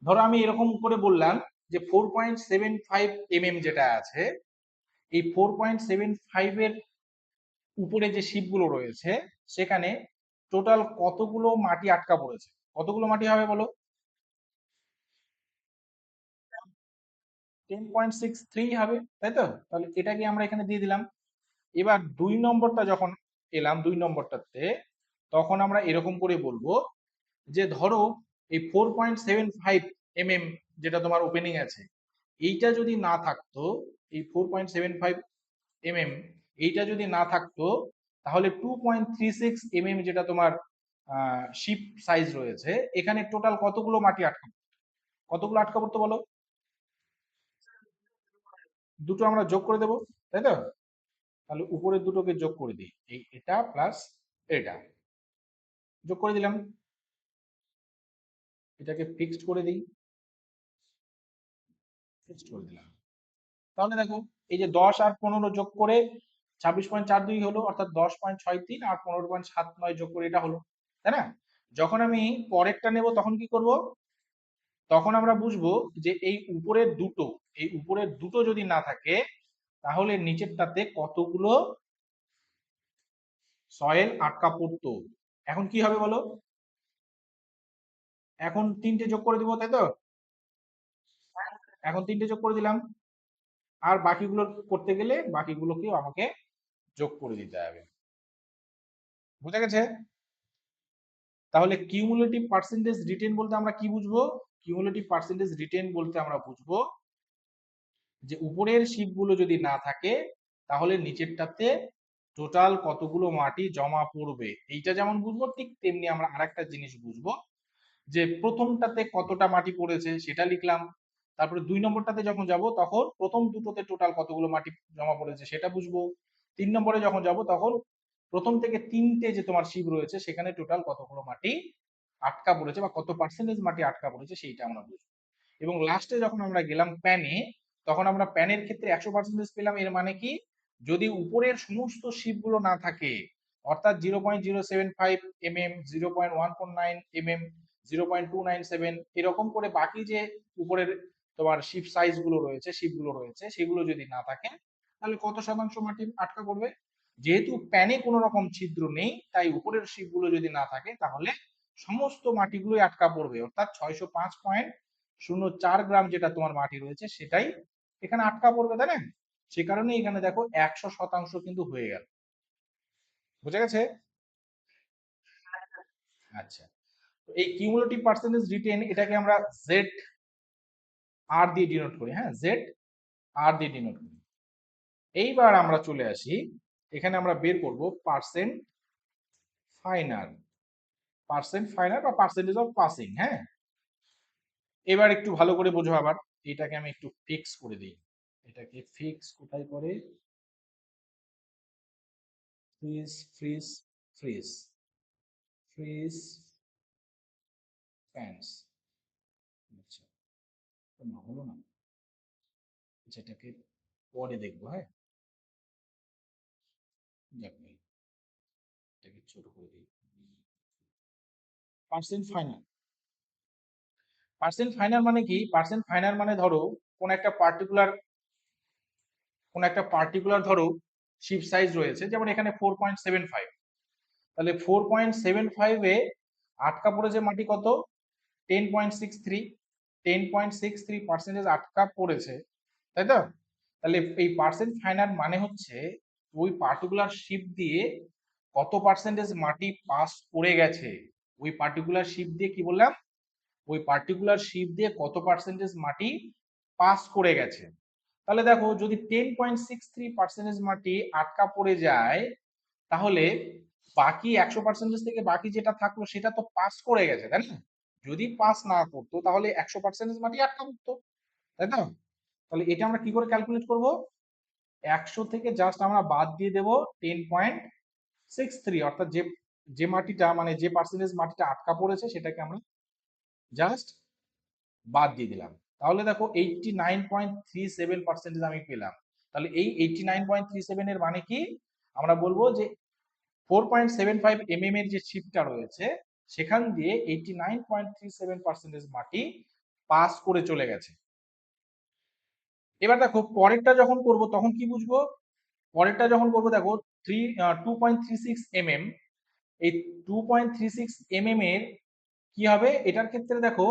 ধরো আমি এরকম করে বললাম যে 4.75 যেটা আছে, এই 4.75 এর উপরে যে শিপগুলো রয়েছে সেখানে টোটাল কতগুলো মাটি আটকা পড়েছে, কতগুলো মাটি হবে বলো? 10.63 হবে, তাই তো? তাহলে এটাকে আমরা এখানে দিয়ে দিলাম। এবার 2 নম্বরটা যখন এলাম, 2 নম্বরটাতে তখন আমরা এরকম করে বলবো যে ধরো এই 4.75 যেটা তোমার ওপেনিং আছে, এইটা যদি না থাকতো, এই 4.75 এইটা যদি না থাকতো, তাহলে 2.36 যেটা তোমার শিপ সাইজ রয়েছে, এখানে টোটাল কতগুলো মাটি আটকা, কতগুলো আটকা পড়তো বলো? দুটো আমরা যোগ করে দেবো, তাই তো? তাহলে উপরের দুটোকে যোগ করে দিই, এই এটা প্লাস এটা যোগ করে দিলাম, এটাকে ফিক্সড করে দিই, ফিক্সড করে দিলাম। তাহলে দেখো এই যে 10 আর 15 যোগ করে 26.42 হলো, অর্থাৎ 10.63, আর 15.79 যোগ করে এটা হলো, তাই না? যখন আমি পরেরটা নেব তখন কি করব, তখন আমরা বুঝবো যে এই উপরের দুটো, এই উপরের দুটো যদি না থাকে তাহলে নিচেরটাতে কতগুলো সয়েল আটকা পড়তো। এখন কি হবে বলো? এখন 3টে যোগ করে দিব, তাই তো? এখন 3টে যোগ করে দিলাম, আর বাকিগুলো করতে গেলে বাকিগুলোকেও আমাকে যোগ করে দিতে হবে। বুঝা গেছে? তাহলে কিউমুলেটিভ পার্সেন্টেজ রিটেন বলতে আমরা কি বুঝবো? কিউমুলেটিভ পার্সেন্টেজ রিটেন বলতে আমরা বুঝবো যে উপরের শিপগুলো যদি না থাকে তাহলে নিচেরটাতে টোটাল কতগুলো মাটি জমা পড়বে। এইটা যেমন বুঝবো, ঠিক তেমনি আমরা আরেকটা জিনিস বুঝবো, যে প্রথমটাতে কতটা মাটি পড়েছে সেটা লিখলাম, তারপরে 2 নম্বরটাতে যখন যাব তখন প্রথম দুটোতে টোটাল কতগুলো মাটি জমা পড়েছে সেটা বুঝবো, 3 নম্বরে যখন যাব তখন প্রথম থেকে 3টে যে তোমার শিপ রয়েছে সেখানে টোটাল কতগুলো মাটি আটকা পড়েছে বা কত পার্সেন্টেজ মাটি আটকা পড়েছে সেইটা আমরা বুঝবো। এবং লাস্টে যখন আমরা গেলাম প্যানে, তখন আমরা প্যানের ক্ষেত্রে 100% পেলাম। এর মানে কি, যদি উপরের সমস্ত শিপগুলো না থাকে, অর্থাৎ 0.075 0.149 0.297 এরকম করে বাকি যে উপরের তোমার শিপ সাইজ গুলো রয়েছে, শিপগুলো রয়েছে, সেগুলো যদি না থাকে তাহলে কত শতাংশ মাটি আটকা পড়বে? যেহেতু প্যানে কোনো রকম ছিদ্র নেই, তাই উপরের শিপগুলো যদি না থাকে তাহলে সমস্ত মাটিগুলোই আটকা পড়বে, অর্থাৎ 605.04 গ্রাম যেটা তোমার মাটি রয়েছে সেটাই এখানে আটকা পড়বে, তাই না? সে কারণে এখানে দেখো 100% কিন্তু হয়ে গেল। বুঝা গেছে? আচ্ছা, তো এই কিউমুলেটিভ পার্সেন্টেজ রিটেন এটাকে আমরা জেড আর দিয়ে ডিনোট করি, হ্যাঁ জেড আর দিয়ে ডিনোট করি। এইবার আমরা চলে আসি, এখানে আমরা বের করব পার্সেন্ট ফাইনাল, পার্সেন্ট ফাইনাল বা পার্সেন্টেজ অফ পাসিং। হ্যাঁ, এবার একটু ভালো করে বোঝো, আবার এটাকে আমি একটু ফিক্স করে দিই, এটাকে ফিক্স কোথায় করে, fridge fridge fridge fridge pans. আচ্ছা, না হলো না, যেটাকে পরে দেখবো। হ্যাঁ, যাক ভাই, এটাকে ছোট করে দিই। পার্সেন্ট ফাইনাল, পার্সেন্ট ফাইনাল মানে কি? পার্সেন্ট ফাইনাল মানে ধরো কোন একটা পার্টিকুলার, কোন একটা পার্টিকুলার ধরো শিপ সাইজ রয়েছে, যেমন এখানে 4.75, তাহলে 4.75 আটকা পড়েছে মাটি কত? 10.63, 10.63% আটকা পড়েছে, তাই তো? তাহলে এই পার্সেন্ট ফাইনাল মানে হচ্ছে ওই পার্টিকুলার শিপ দিয়ে কত পার্সেন্টেজ মাটি পাস করে গেছে। ওই পার্টিকুলার শিপ দিয়ে কি বললাম, ওই পার্টিকুলার শিপ দিয়ে কত পার্সেন্টেজ মাটি পাস করে গেছে। তাহলে দেখো যদি 10.63% মাটি আটকা পড়ে যায়, তাহলে বাকি 100% থেকে বাকি যেটা থাকলো সেটা তো পাস করে গেছে, তাই না? যদি পাস না করতো তাহলে 100% মাটি আটকা পড়তো, তাই না? তাহলে এটা আমরা কি করে ক্যালকুলেট করব? 100 থেকে জাস্ট আমরা বাদ দিয়ে দেব 10.63, অর্থাৎ যে যে মাটিটা মানে যে পার্সেন্টেজ মাটিটা আটকা পড়েছে সেটাকে আমরা জাস্ট বাদ দিয়ে দিলাম। তাহলে দেখো 89.37% আমি পেলাম। তাহলে এই 89.37 এর মানে কি? আমরা বলবো যে 4.75 এর যে শিপটা রয়েছে সেখান দিয়ে 89.37% মাটি পাস করে চলে গেছে। এবার দেখো পরেরটা যখন করব তখন কি বুঝবো? পরেরটা যখন করব দেখো 2.36 এই 2.36 এর কি হবে? এটার ক্ষেত্রে দেখো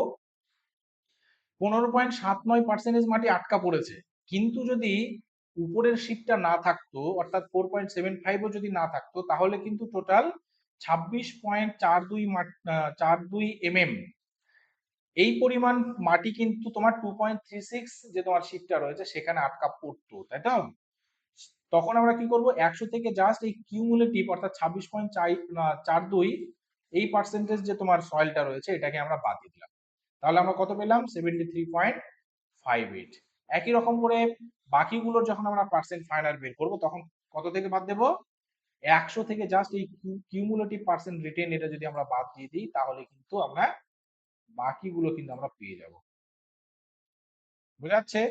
15.79% মাটি আটকা পড়েছে। কিন্তু যদি উপরের শিটটা না থাকতো, অর্থাৎ 4.75ও যদি না থাকতো, তাহলে কিন্তু টোটাল 26.42 এই পরিমাণ মাটি কিন্তু তোমার 2.36 যে তোমার শিটটা রয়েছে সেখানে আটকা পড়তো, তাই তো? তখন আমরা কি করব, 100 থেকে জাস্ট এই কিউমুলেটিভ অর্থাৎ 26.42 এই পার্সেন্টেজ যে তোমার সয়েলটা রয়েছে এটাকে আমরা বাদ দিয়ে দিলাম। তাহলে আমরা কত পেলাম? 73.58। একই রকম করে বাকিগুলোর যখন আমরা পার্সেন্ট ফাইনাল বের করব তখন কত থেকে বাদ দেব? 100 থেকে জাস্ট এই কিউমুলেটিভ পার্সেন্ট রিটেন এটা যদি আমরা বাদ দিয়ে দিই তাহলে কিন্তু আমরা বাকিগুলো কিন্তু আমরা পেয়ে যাব। বুঝা যাচ্ছে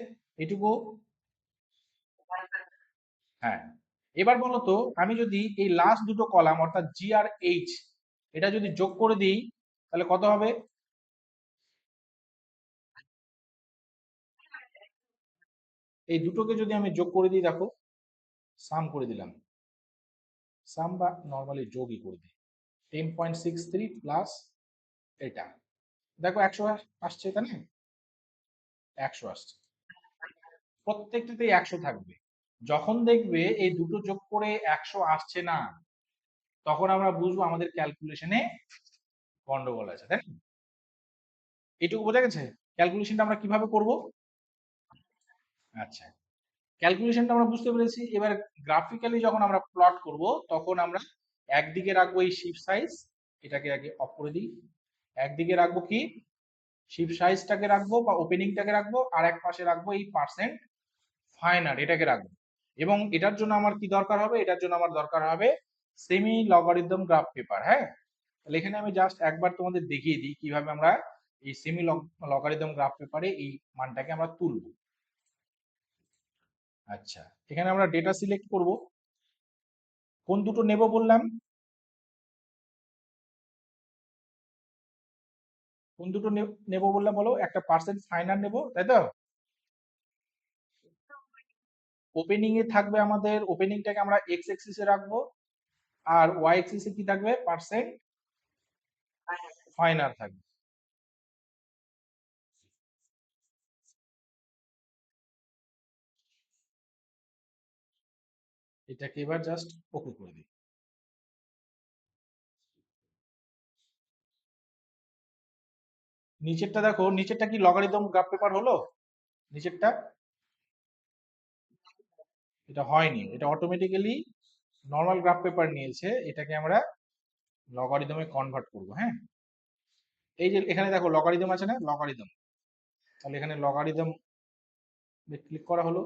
এটুকু? হ্যাঁ। এবার বলো তো, আমি যদি এই লাস্ট দুটো কলাম অর্থাৎ জি আর এইচ এটা যদি যোগ করে দিই তাহলে কত হবে? এই দুটোকে যদি আমি যোগ করে দিই, দেখো সাম করে দিলাম, সাম বা নর্মালি যোগই করে দিই, 10.63 প্লাস এটা, দেখো 100 আসছে, তাই না? 100 আসছে, প্রত্যেকটাতেই 100 থাকবে। যখন দেখবে এই দুটো যোগ করে 100 আসছে না, তখন আমরা বুঝবো আমাদের ক্যালকুলেশনে গন্ডগোল আছে, তাই না? এটুকু বোঝা গেছে ক্যালকুলেশনটা আমরা কিভাবে করব? আচ্ছা, ক্যালকুলেশনটা আমরা বুঝতে পেরেছি। এবার গ্রাফিক্যালি যখন আমরা প্লট করব তখন আমরা একদিকে রাখবো এই শিপ সাইজ, এটাকে আগে অফ করে দিই। একদিকে রাখবো কি, শিপ সাইজটাকে রাখবো বা ওপেনিংটাকে রাখবো, আর এক পাশে রাখবো এই পার্সেন্ট ফাইনাল এটাকে রাখবো। এবং এটার জন্য আমার কি দরকার হবে? এটার জন্য আমার দরকার হবে সেমি লগারিদম গ্রাফ পেপার। হ্যাঁ, তাহলে এখানে আমি জাস্ট একবার তোমাদের দেখিয়ে দিই কিভাবে আমরা এই সেমি লগারিদম গ্রাফ পেপারে এই মানটাকে আমরা তুলবো। আচ্ছা, এখানে আমরা ডেটা সিলেক্ট করব। কোন দুটো নেব বললাম? কোন দুটো নেব বললাম বলো? একটা পার্সেন্ট ফাইনাল নেব, তাই তো? ওপেনিং এ থাকবে আমাদের, ওপেনিংটাকে আমরা এক্স এক্সিস এ রাখবো, আর ওয়াই এক্সিস এ কি থাকবে? পার্সেন্ট ফাইনাল থাকবে। এটাকে এবার জাস্ট ওকে করে দিই। নিচেরটা দেখো, নিচেরটা কি লগারিদম গ্রাফ পেপার হলো? নিচেরটা এটা হয়নি, এটা অটোমেটিক্যালি নর্মাল গ্রাফ পেপার নিয়েছে, এটাকে আমরা লগারিদমে কনভার্ট করব। হ্যাঁ, এই যে এখানে দেখো লগারিদম আছে না, লগারিদম, তাহলে এখানে লগারিদম ক্লিক করা হলো।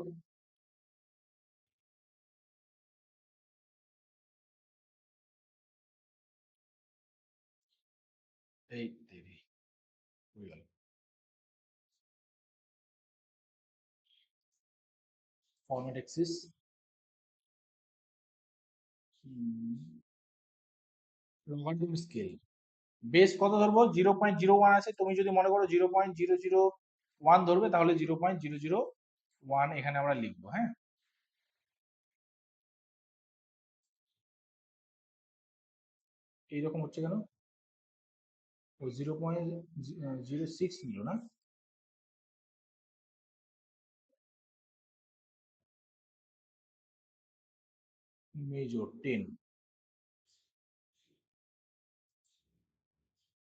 এই দেরি হয়ে গেল। Format axis, logarithm scale, base কত ধরবো? 0.01 আছে, তুমি যদি মনে করো 0.001 ধরবে তাহলে 0.001 এখানে আমরা লিখবো। হ্যাঁ, এইরকম হচ্ছে কেন? ও 0.06 নিল না? মেজর 10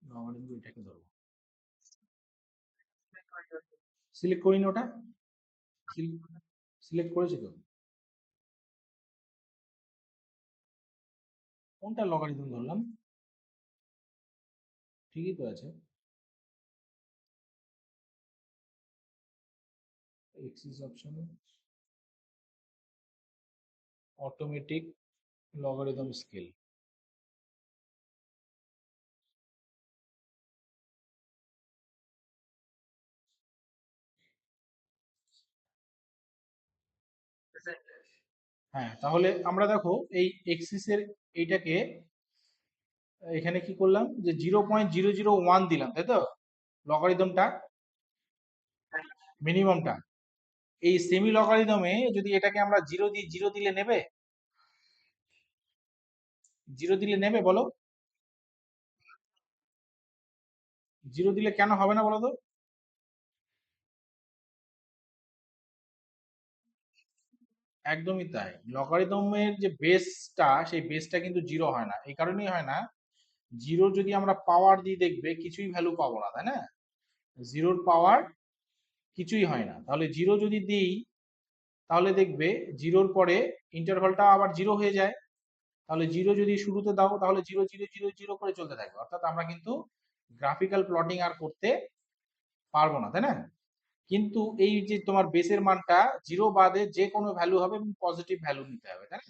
লগারিদম এটাকে ধরবো, সিলেক্ট করিনি ওটা, সিলেক্ট করেছি তো। কোনটা লগারিদম ধরলাম? ঠিকই তো আছে, axis option, automatic logarithm scale. হ্যাঁ, তাহলে আমরা দেখো এই এক্সিসের এইটাকে এখানে কি করলাম যে 0.001 দিলাম, তাই তো লগারিদমটা, মিনিমামটা। এই সেমি লগারিদমে যদি এটাকে আমরা জিরো দিই, জিরো দিলে নেবে? জিরো দিলে নেবে বলো? জিরো দিলে কেন হবে না বলো তো? একদমই তাই, লগারিদমের যে বেসটা, সেই বেসটা কিন্তু জিরো হয় না, এই কারণেই হয় না, জিরো যদি আমরা পাওয়ার দিই দেখবে কিছুই ভ্যালু পাবো না, তাই না? জিরোর পাওয়ার কিছুই হয় না। তাহলে জিরো যদি দিই তাহলে দেখবে জিরোর পরে ইন্টারভালটা আবার জিরো হয়ে যায়। তাহলে জিরো যদি শুরুতে দাও তাহলে জিরো জিরো জিরো জিরো করে চলতে থাকবে, অর্থাৎ আমরা কিন্তু গ্রাফিক্যাল প্লটিং আর করতে পারবো না, তাই না? কিন্তু এই যে তোমার বেসের মানটা জিরো বাদে যে কোনো ভ্যালু হবে এবং পজিটিভ ভ্যালু নিতে হবে, তাই না?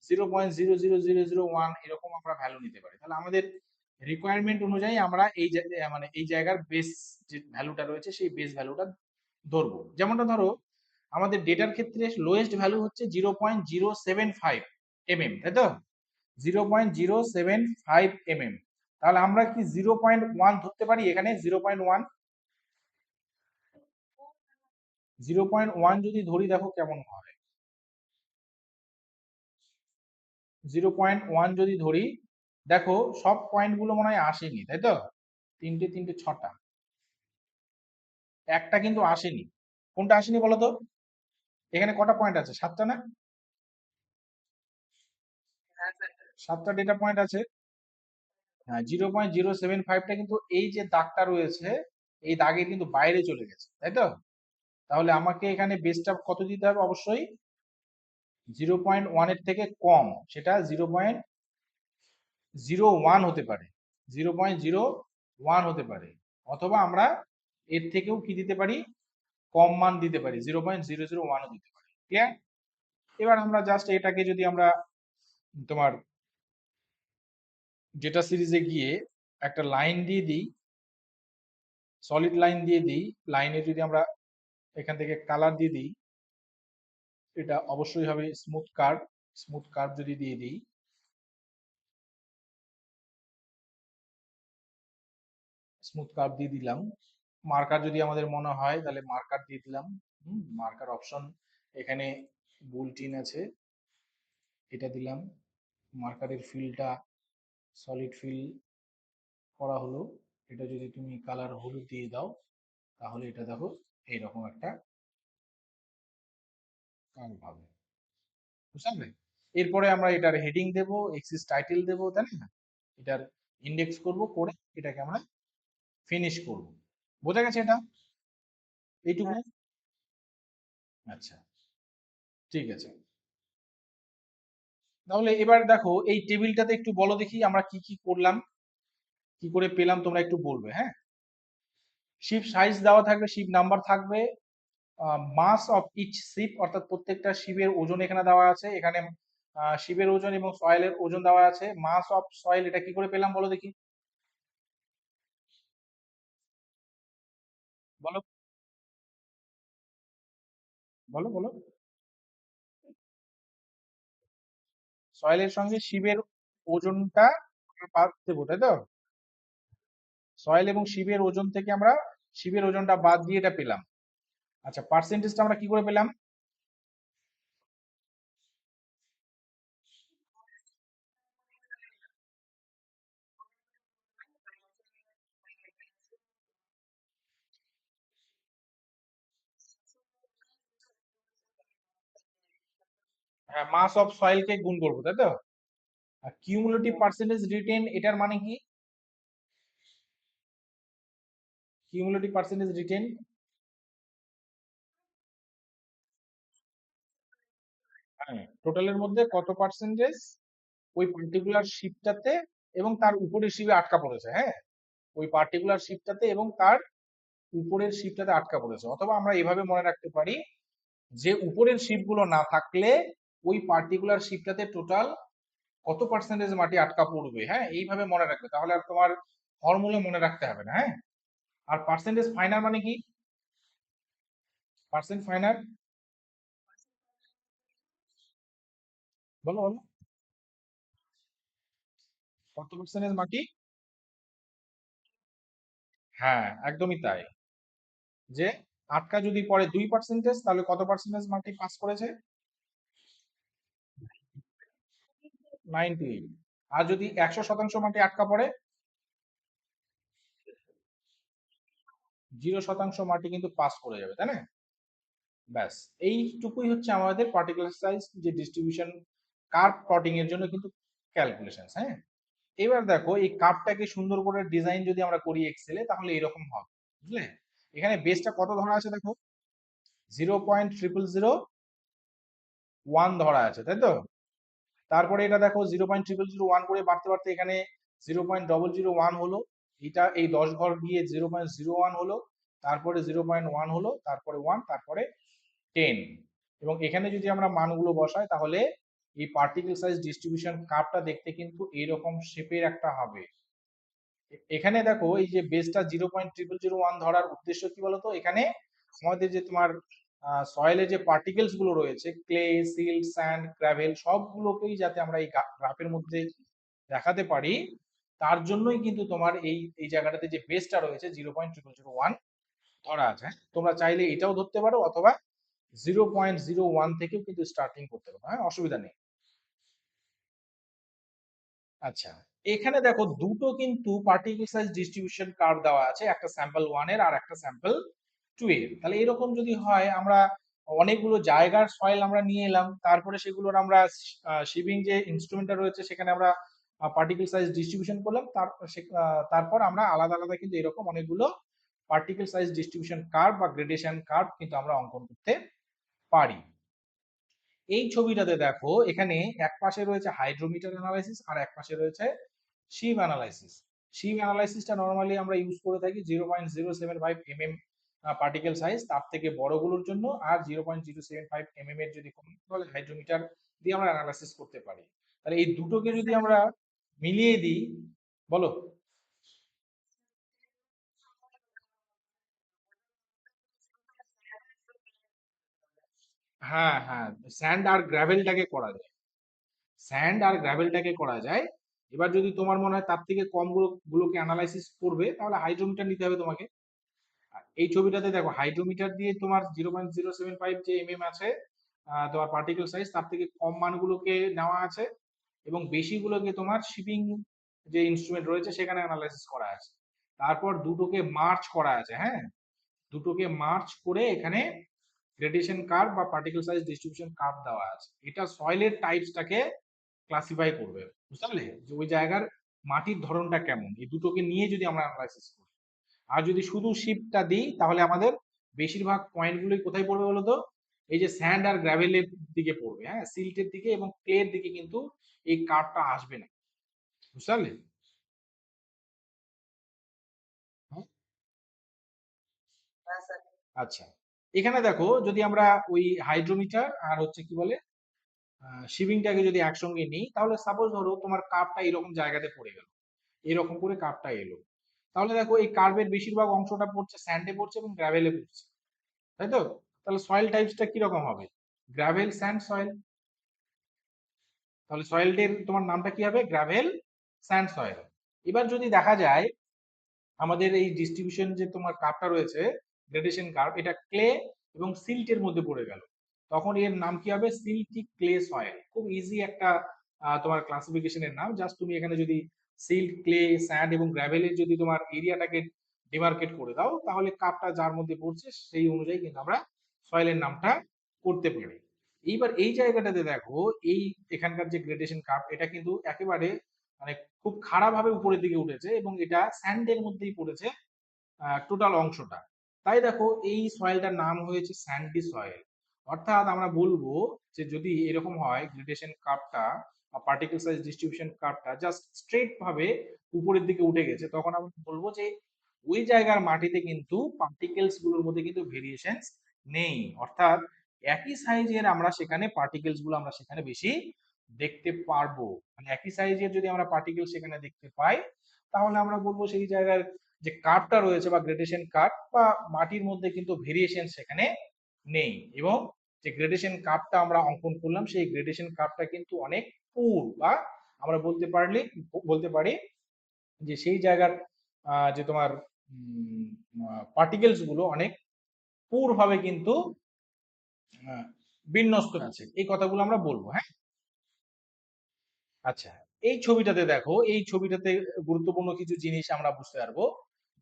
0.00001 এরকম আমরা ভ্যালু নিতে পারি। তাহলে আমাদের রিকোয়ারমেন্ট অনুযায়ী আমরা এই মানে এই জায়গার বেস যে ভ্যালুটা রয়েছে সেই বেস ভ্যালুটা ধরবো। যেমনটা ধরো আমাদের ডেটার ক্ষেত্রে লোয়েস্ট ভ্যালু হচ্ছে 0.075 mm, তাই তো? 0.075 mm। তাহলে আমরা কি 0.1 ধরতে পারি এখানে? 0.1, 0.1 যদি ধরি দেখো কেমন হয়। 0.1 যদি ধরি, দেখো সব পয়েন্ট গুলো মনে হয় আসেনি, তাই তো? তিনটে তিনটে ছটা, একটা কিন্তু আসেনি। কোনটা আসেনি বলো তো? এখানে কটা পয়েন্ট আছে? সাতটা না? সাতটা ডেটা পয়েন্ট আছে। হ্যাঁ, 0.075টা কিন্তু এই যে দাগটা রয়েছে এই দাগের কিন্তু বাইরে চলে গেছে, তাই তো? তাহলে আমাকে এখানে বেসটা কত দিতে হবে? অবশ্যই 0.1 এর থেকে কম, সেটা 0.01 হতে পারে, 0.01 হতে পারে, অথবা আমরা এর থেকেও কি দিতে পারি, কম মান দিতে পারি, 0.001ও দিতে পারি। ক্লিয়ার? এবার আমরা জাস্ট এটাকে যদি আমরা তোমার ডেটা সিরিজে গিয়ে একটা লাইন দিয়ে দিই, সলিড লাইন দিয়ে দিই, লাইনে যদি আমরা এখান থেকে কালার দিয়ে দিই, এটা অবশ্যই হবে স্মুথ কার্ভ। স্মুথ কার্ভ যদি দিয়ে দিই, স্মুথ কার্ভ দিয়ে দিলাম, মার্কার যদি আমাদের মনে হয় তাহলে মার্কার দিয়ে দিলাম। মার্কার অপশন এখানে বুলটিন আছে, এটা দিলাম। মার্কারের ফিলটা সলিড ফিল করা হলো। এটা যদি তুমি কালার হলুদ দিয়ে দাও তাহলে এটা দেখো এইরকম একটা কার্ভ হবে, বুঝলে? এরপরে আমরা এটার হেডিং দেব, এক্সিস টাইটেল দেব, তাই না? এটার ইন্ডেক্স করব, করে এটাকে আমরা ফিনিশ করব। বোঝা গেছে এটা? এইটুকু? আচ্ছা, ঠিক আছে। তাহলে এবার দেখো এই টেবিলটাতে একটু বলো দেখি আমরা কি কি করলাম, কি করে পেলাম, তোমরা একটু বলবে, হ্যাঁ? শিপ সাইজ দেওয়া থাকবে, শিপ নাম্বার থাকবে, মাস অফ ইচ শিপ, অর্থাৎ প্রত্যেকটা শিপের ওজন এখানে দেওয়া আছে। এখানে শিপের ওজন এবং সয়েলের ওজন দেওয়া আছে। মাস অফ সয়েল এটা কি করে পেলাম বলো দেখি, বলো বলো বলো। সয়েলের সঙ্গে শিপের ওজনটা আমরা বাদ দেবো, তাই তো? সয়েল এবং শিপের ওজন থেকে আমরা শিপের ওজনটা বাদ দিয়ে এটা পেলাম। আচ্ছা, পার্সেন্টেজটা আমরা কি করে পেলাম? মাস অফ সয়েলকে গুণ করবো, তাই তো? আর কিউমুলেটিভ পার্সেন্টেজ রিটেন এটার মানে কি? কিউমুলেটিভ পার্সেন্টেজ রিটেন হ্যাঁ, টোটালের মধ্যে কত পার্সেন্টেজ ওই পার্টিকুলার শিপটাতে এবং তার উপরের শিপে আটকা পড়েছে, হ্যাঁ, ওই পার্টিকুলার শিপটাতে এবং তার উপরের শিপটাতে আটকা পড়েছে। অথবা আমরা এভাবে মনে রাখতে পারি যে উপরের শিপগুলো না থাকলে ওই পার্টিকুলার শিপটাতে টোটাল কত পার্সেন্টেজ মাটি আটকা পড়বে, হ্যাঁ, এইভাবে মনে রাখবে, তাহলে আর তোমার ফর্মুলা মনে রাখতে হবে না, হ্যাঁ। আর পার্সেন্টেজ ফাইনাল মানে কি? পার্সেন্ট ফাইনাল বলো বলো, কত পার্সেন্টেজ মাটি? হ্যাঁ, একদমই তাই। যে আটকা যদি পড়ে 2%, তাহলে কত পার্সেন্টেজ মাটি পাস করেছে? 98। আর যদি 100% মাটি আটকা পড়ে, 0% মাটি কিন্তু পাস করে যাবে, তাই না? ব্যাস, এইটুকুই হচ্ছে আমাদের পার্টিকুলার সাইজ যে ডিস্ট্রিবিউশন কার্ভ প্লটিং এর জন্য কিন্তু ক্যালকুলেশন, হ্যাঁ। এবার দেখো এই কার্ভটাকে সুন্দর করে ডিজাইন যদি আমরা করি এক্সেলে, তাহলে এরকম হবে, বুঝলে? এখানে বেসটা কত ধরা আছে দেখো, 0.00001 ধরা আছে, তাই তো? তারপরে এটা দেখো 0.00001 করে বাড়তে বাড়তে এখানে 0.001 হলো, এটা এই 10 ঘর গিয়ে 0.01 হলো, তারপরে 0.1 হলো, তারপরে 1, তারপরে 10। এবং এখানে যদি আমরা মানগুলো বসাই, তাহলে এই পার্টিকেল সাইজ ডিস্ট্রিবিউশন কার্ভটা দেখতে কিন্তু এইরকম শেপের একটা হবে। এখানে দেখো এই যে বেসটা 0.00001 ধরার উদ্দেশ্য কি বলতো, এখানে আমাদের যে তোমার সয়েলে যে পার্টিকেলস গুলো রয়েছে, ক্লে, সিল্ট, স্যান্ড, গ্রাভেল, সবগুলোকেই যাতে আমরা এই গ্রাফের মধ্যে দেখাতে পারি, তার জন্যই কিন্তু তোমার এই এই জায়গাটাতে যে বেসটা রয়েছে 0.001 ধরা আছে, হ্যাঁ? তোমরা চাইলে এটাও ধরতে পারো, অথবা 0.01 থেকেও কিন্তু স্টার্টিং করতে পারো, হ্যাঁ, অসুবিধা নেই। আচ্ছা, এখানে দেখো দুটো কিন্তু পার্টিকেল সাইজ ডিস্ট্রিবিউশন কার্ভ দেওয়া আছে, একটা স্যাম্পল 1 এর আর একটা স্যাম্পল 2 এর। তাহলে এরকম যদি হয়, আমরা অনেকগুলো জায়গার সয়েল আমরা নিয়ে এলাম, তারপরে সেগুলোর আমরা শিপিং যে ইনস্ট্রুমেন্টটা রয়েছে সেখানে আমরা পার্টিকেল সাইজ ডিস্ট্রিবিউশন করলাম, তারপর আমরা আলাদা আলাদা কিন্তু এরকম অনেকগুলো পার্টিকেল সাইজ ডিস্ট্রিবিউশন কার্ভ বা গ্রেডেশন কার্ভ কিন্তু আমরা অঙ্কন করতে পারি। এই ছবিটাতে দেখো এখানে এক পাশে রয়েছে হাইড্রোমিটার অ্যানালাইসিস আর এক পাশে রয়েছে শিভ অ্যানালাইসিস। শিভ অ্যানালাইসিসটা নর্মালি আমরা ইউজ করে থাকি 0.075 পার্টিকেল সাইজ তার থেকে বড়গুলোর জন্য, আর 0.075 এর যদি কম, তাহলে হাইড্রোমিটার দিয়ে আমরা অ্যানালাইসিস করতে পারি। তাহলে এই দুটোকে যদি আমরা মিলিয়ে দিই, বলো। হ্যাঁ হ্যাঁ, স্যান্ড আর গ্রাভেলটাকে করা যায়, স্যান্ড আর গ্রাভেলটাকে করা যায়। এবার যদি তোমার মনে হয় তার থেকে কম গুলোকে অ্যানালাইসিস করবে, তাহলে হাইড্রোমিটার নিতে হবে তোমাকে। আর এই ছবিটাতে দেখো হাইড্রোমিটার দিয়ে তোমার 0.075 যে আছে তোমার পার্টিকেল সাইজ, তার থেকে কম মানগুলোকে নেওয়া আছে এবং বেশিগুলোকে তোমার শিপিং যে ইনস্ট্রুমেন্ট রয়েছে সেখানে অ্যানালাইসিস করা আছে। তারপর দুটোকে মার্চ করা আছে, হ্যাঁ, দুটোকে মার্চ করে এখানে গ্রেডেশন কার্ভ বা পার্টিকেল সাইজ ডিস্ট্রিবিউশন কার্ভ দেওয়া আছে। এটা সয়েলের টাইপসটাকে ক্লাসিফাই করবে, বুঝতে পারলে, যে ওই জায়গার মাটির ধরনটা কেমন, এই দুটোকে নিয়ে যদি আমরা অ্যানালাইসিস করি। আর যদি শুধু শিপটা দিই, তাহলে আমাদের বেশিরভাগ পয়েন্ট গুলোই কোথায় পড়বে বলতো, এই যে স্যান্ড আর গ্রাভেলের দিকে পড়বে, হ্যাঁ, সিল্টের দিকে এবং ক্লের দিকে কিন্তু এই কার্ভটা আসবে না, বুঝতে পারলে? হ্যাঁ? আচ্ছা, এখানে দেখো যদি আমরা ওই হাইড্রোমিটার আর হচ্ছে কি বলে শিপিংটাকে যদি একসঙ্গে নিই, তাহলে সাপোজ ধরো তোমার কার্ভটা এরকম জায়গাতে পড়ে গেল, এরকম করে কার্ভটা এলো, তাহলে দেখো এই কার্ভের বেশিরভাগ অংশটা পড়ছে স্যান্ডে পড়ছে এবং গ্রাভেলে পড়ছে, তাই তো? তাহলে সয়েল টাইপসটা কিরকম হবে? Gravel sand soil. তাহলে সয়েলটির তোমার নামটা কি হবে? Gravel sand soil. এবার যদি দেখা যায় আমাদের এই ডিস্ট্রিবিউশন যে তোমার কার্ভটা রয়েছে, গ্রেডেশন কার্ভ, এটা ক্লে এবং সিল্টের মধ্যে পড়ে গেল, তখন এর নাম কি হবে? সিল্টিক ক্লে সয়েল। খুব ইজি একটা তোমার ক্লাসিফিকেশনের নাম, জাস্ট তুমি এখানে যদি সিল্ট, ক্লে, স্যান্ড এবং গ্রাভেলের যদি তোমার এরিয়াটাকে ডিমার্কেট করে দাও, তাহলে কার্ভটা যার মধ্যে পড়ছে সেই অনুযায়ী কিন্তু আমরা সয়েলের নামটা করতে পারি। এইবার এই জায়গাটাতে দেখো, এই এখানকার যে গ্রেডেশন কার্ভ, এটা কিন্তু একেবারে মানে খুব খাড়া ভাবে উপরের দিকে উঠেছে এবং এটা স্যান্ডের মধ্যেই পড়েছে টোটাল অংশটা। তাই দেখো এই সয়েলটার নাম হয়েছে স্যান্ডি সয়েল। অর্থাৎ আমরা বলবো যে যদি এরকম হয় গ্রেডেশন কার্ভটা বা পার্টিকেল সাইজ ডিস্ট্রিবিউশন কার্ভটা জাস্ট স্ট্রেট ভাবে উপরের দিকে উঠে গেছে, তখন আমরা বলবো যে ওই জায়গার মাটিতে কিন্তু পার্টিকেলস গুলোর মধ্যে কিন্তু ভেরিয়েশন নেই। অর্থাৎ একই সাইজের আমরা সেখানে পার্টিকেলস গুলো আমরা সেখানে বেশি দেখতে পারবো। মানে একই সাইজের যদি আমরা পার্টিকেল সেখানে দেখতে পাই, তাহলে আমরা বলবো সেই জায়গার যে কার্ভটা রয়েছে বা গ্রেডেশন কার্ভ বা মাটির মধ্যে কিন্তু ভেরিয়েশন সেখানে নেই। এবং যে গ্রেডেশন কার্ভটা আমরা অঙ্কন করলাম সেই গ্রেডেশন কার্ভটা কিন্তু অনেক পুর, বা আমরা বলতে পারি যে সেই জায়গার যে তোমার পার্টিকেলস গুলো অনেক পুর ভাবে কিন্তু আহ, বিন্যস্ত আছে। এই কথাগুলো আমরা বলবো, হ্যাঁ। আচ্ছা, এই ছবিটাতে দেখো, এই ছবিটাতে গুরুত্বপূর্ণ কিছু জিনিস আমরা বুঝতে পারবো।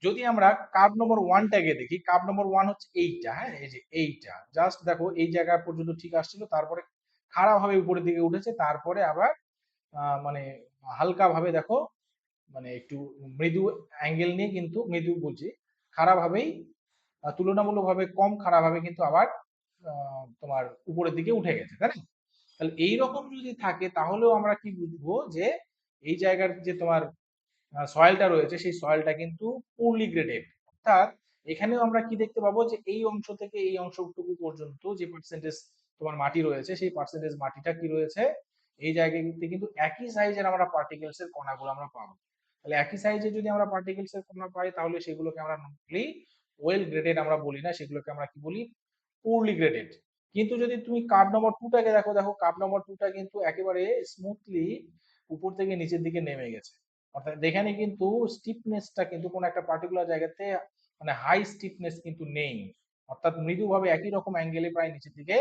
যদি আমরা কার্ভ নম্বর ওয়ানটাকে দেখি, কার্ভ নম্বর ওয়ান হচ্ছে এইটা, হ্যাঁ, এই যে এইটা জাস্ট দেখো এই জায়গা পর্যন্ত ঠিক আসছিল, তারপরে খাড়া ভাবে উপরের দিকে উঠেছে, তারপরে আবার মানে হালকা ভাবে দেখো, মানে একটু মৃদু অ্যাঙ্গেল নিয়ে কিন্তু, মৃদু বলছি, খাড়া ভাবেই, তুলনামূলকভাবে কম খাড়া ভাবে কিন্তু আবার তোমার উপরের দিকে উঠে গেছে, তাই না? তাহলে এইরকম যদি থাকে তাহলেও আমরা কি বুঝবো যে এই জায়গার যে তোমার সয়েলটা রয়েছে সেই সয়েলটা কিন্তু পুরলি গ্রেডেড। অর্থাৎ এখানেও আমরা কি দেখতে পাবো যে এই অংশ থেকে এই অংশটুকু পর্যন্ত যে পার্সেন্টেজ তোমার মাটি রয়েছে সেই পার্সেন্টেজ মাটিটা কি রয়েছে, এই জায়গাতে কিন্তু একই সাইজের আমরা পার্টিকেলস এর কণাগুলো আমরা পাবো। তাহলে একই সাইজে যদি আমরা পার্টিকেলস এর কণা পাই তাহলে সেগুলোকে আমরা নর্মালি ওয়েল গ্রেডেড আমরা বলি না, সেগুলোকে আমরা কি বলি, পুরলি গ্রেডেড। কিন্তু যদি তুমি কার্ভ নম্বর টুটাকে দেখো, দেখো কার্ভ নম্বর টুটা কিন্তু একেবারে স্মুথলি উপর থেকে নিচের দিকে নেমে গেছে। অর্থাৎ এখানে কিন্তু স্টিফনেসটা কিন্তু কোনো একটা পার্টিকুলার জায়গাতে মানে হাই স্টিফনেস কিন্তু নেই। অর্থাৎ মৃদুভাবে একই রকম অ্যাঙ্গেলে প্রায় নিচের দিকে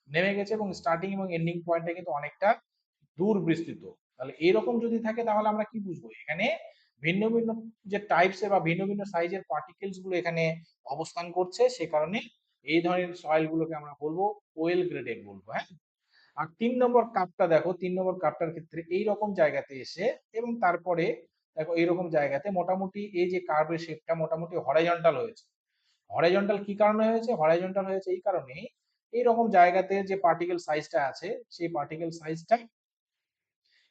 নেমে গেছে এবং স্টার্টিং এবং এন্ডিং পয়েন্টটা কিন্তু অনেকটা দূর বিস্তৃত। তাহলে এরকম যদি থাকে তাহলে আমরা কি বুঝবো, এখানে ভিন্ন ভিন্ন যে টাইপস এর বা ভিন্ন ভিন্ন সাইজের পার্টিকেলস গুলো এখানে অবস্থান করছে, সে কারণে এই ধরনের সয়েল গুলোকে আমরা বলবো ওয়েল গ্রেডেড বলবো, হ্যাঁ। আর ৩ নম্বর কাপটা দেখো, ৩ নম্বর কাপটার ক্ষেত্রে এইরকম জায়গাতে এসে এবং তারপরে দেখো এইরকম জায়গাতে মোটামুটি এই যে কার্ভের শেপটা মোটামুটি হরাইজন্টাল হয়েছে। হরাইজন্টাল কি কারণে হয়েছে, হরাইজন্টাল হয়েছে এই কারণেই এইরকম জায়গাতে যে পার্টিকেল সাইজটা আছে সেই পার্টিকেল সাইজটা,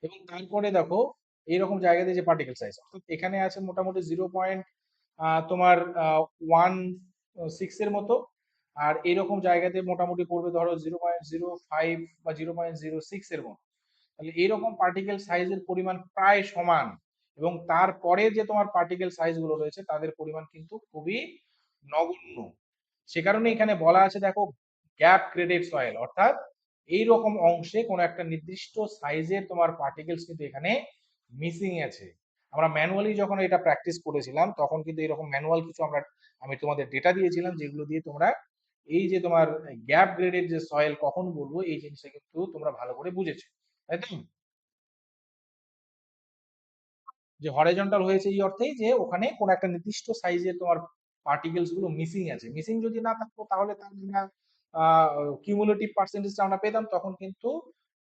এবং তারপরে দেখো এইরকম জায়গাতে যে পার্টিকেল সাইজ, অর্থাৎ এখানে আছে মোটামুটি 0. তোমার 1.6 এর মতো, আর এরকম জায়গাতে মোটামুটি পড়বে ধরো 0.05 বা 0.06 এর মতো। তাহলে এইরকম পার্টিকেল সাইজের পরিমাণ প্রায় সমান, এবং তারপরে যে তোমার পার্টিকেল সাইজ গুলো রয়েছে তাদের পরিমাণ কিন্তু খুবই নগণ্য। সে কারণে এখানে বলা আছে দেখো গ্যাপ গ্রেডেড সয়েল, অর্থাৎ এই রকম অংশে কোনো একটা নির্দিষ্ট সাইজের তোমার পার্টিকেলস কিন্তু এখানে মিসিং আছে। আমরা ম্যানুয়ালি যখন এটা প্র্যাকটিস করেছিলাম তখন কিন্তু এরকম ম্যানুয়াল কিছু আমি তোমাদের ডেটা দিয়েছিলাম, যেগুলো দিয়ে তোমরা এই যে তোমার গ্যাপ গ্রেডেড যে সয়েল কখন বলবো এই জিনিসটা কিন্তু তোমরা ভালো করে বুঝেছো, তাই তো? যে হরাইজন্টাল হয়েছে এই অর্থেই যে ওখানে কোন একটা নির্দিষ্ট সাইজের তোমার পার্টিকেলস গুলো মিসিং আছে। মিসিং যদি না থাকতো তাহলে তার আমরা কিউমুলেটিভ পার্সেন্টেজটা আমরা পেতাম, তখন কিন্তু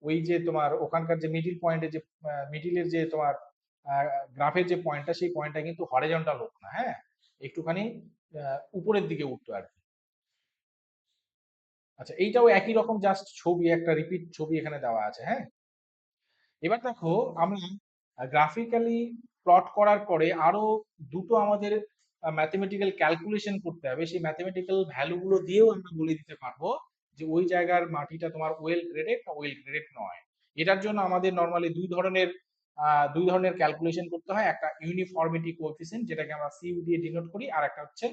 ওই যে তোমার ওখানকার যে মিডিল পয়েন্টে যে মিডিলের যে তোমার গ্রাফের যে পয়েন্টটা সেই পয়েন্টটা কিন্তু হরাইজন্টাল হতো না, হ্যাঁ, একটুখানি উপরের দিকে উঠতো আর কি। আচ্ছা, এইটাও একই রকম জাস্ট ছবি, একটা রিপিট ছবি এখানে দেওয়া আছে, হ্যাঁ। এবার দেখো আমরা গ্রাফিক্যালি প্লট করার পরে আরো দুটো আমাদের ম্যাথমেটিক্যাল ক্যালকুলেশন করতে হবে। সেই ম্যাথমেটিক্যাল ভ্যালু গুলো দিয়েও আমরা বলে দিতে পারবো যে ওই জায়গার মাটিটা তোমার ওয়েল গ্রেডেড না ওয়েল গ্রেডেড নয়। এটার জন্য আমাদের নর্মালি দুই ধরনের ক্যালকুলেশন করতে হয়। একটা ইউনিফর্মিটি কোএফিসিয়েন্ট যেটাকে আমরা সিইউ দিয়ে ডিনোট করি, আর একটা হচ্ছে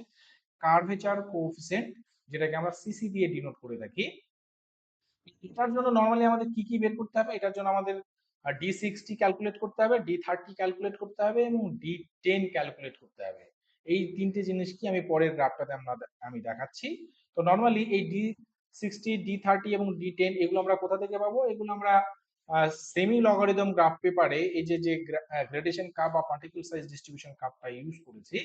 কার্ভেচার কোএফিসিয়েন্ট যেটাকে আমরা সিসি দিয়ে ডিনোট করে থাকি। এটার জন্য নর্মালি আমাদের কি কি বের করতে হবে, এটার জন্য আমাদের D60 ক্যালকুলেট করতে হবে, D30 ক্যালকুলেট করতে হবে এবং D10 ক্যালকুলেট করতে হবে। এই তিনটে জিনিস কি আমি পরের গ্রাফটাতে আমি দেখাচ্ছি। তো নর্মালি এই D60, D30 এবং D10 এগুলো আমরা কোথা থেকে পাবো, এগুলো আমরা সেমি লগারিদম গ্রাফ পেপারে এই যে যে গ্রেডেশন কার্ভ বা পার্টিকেল সাইজ ডিস্ট্রিবিউশন কার্ভটা ইউজ করেছি।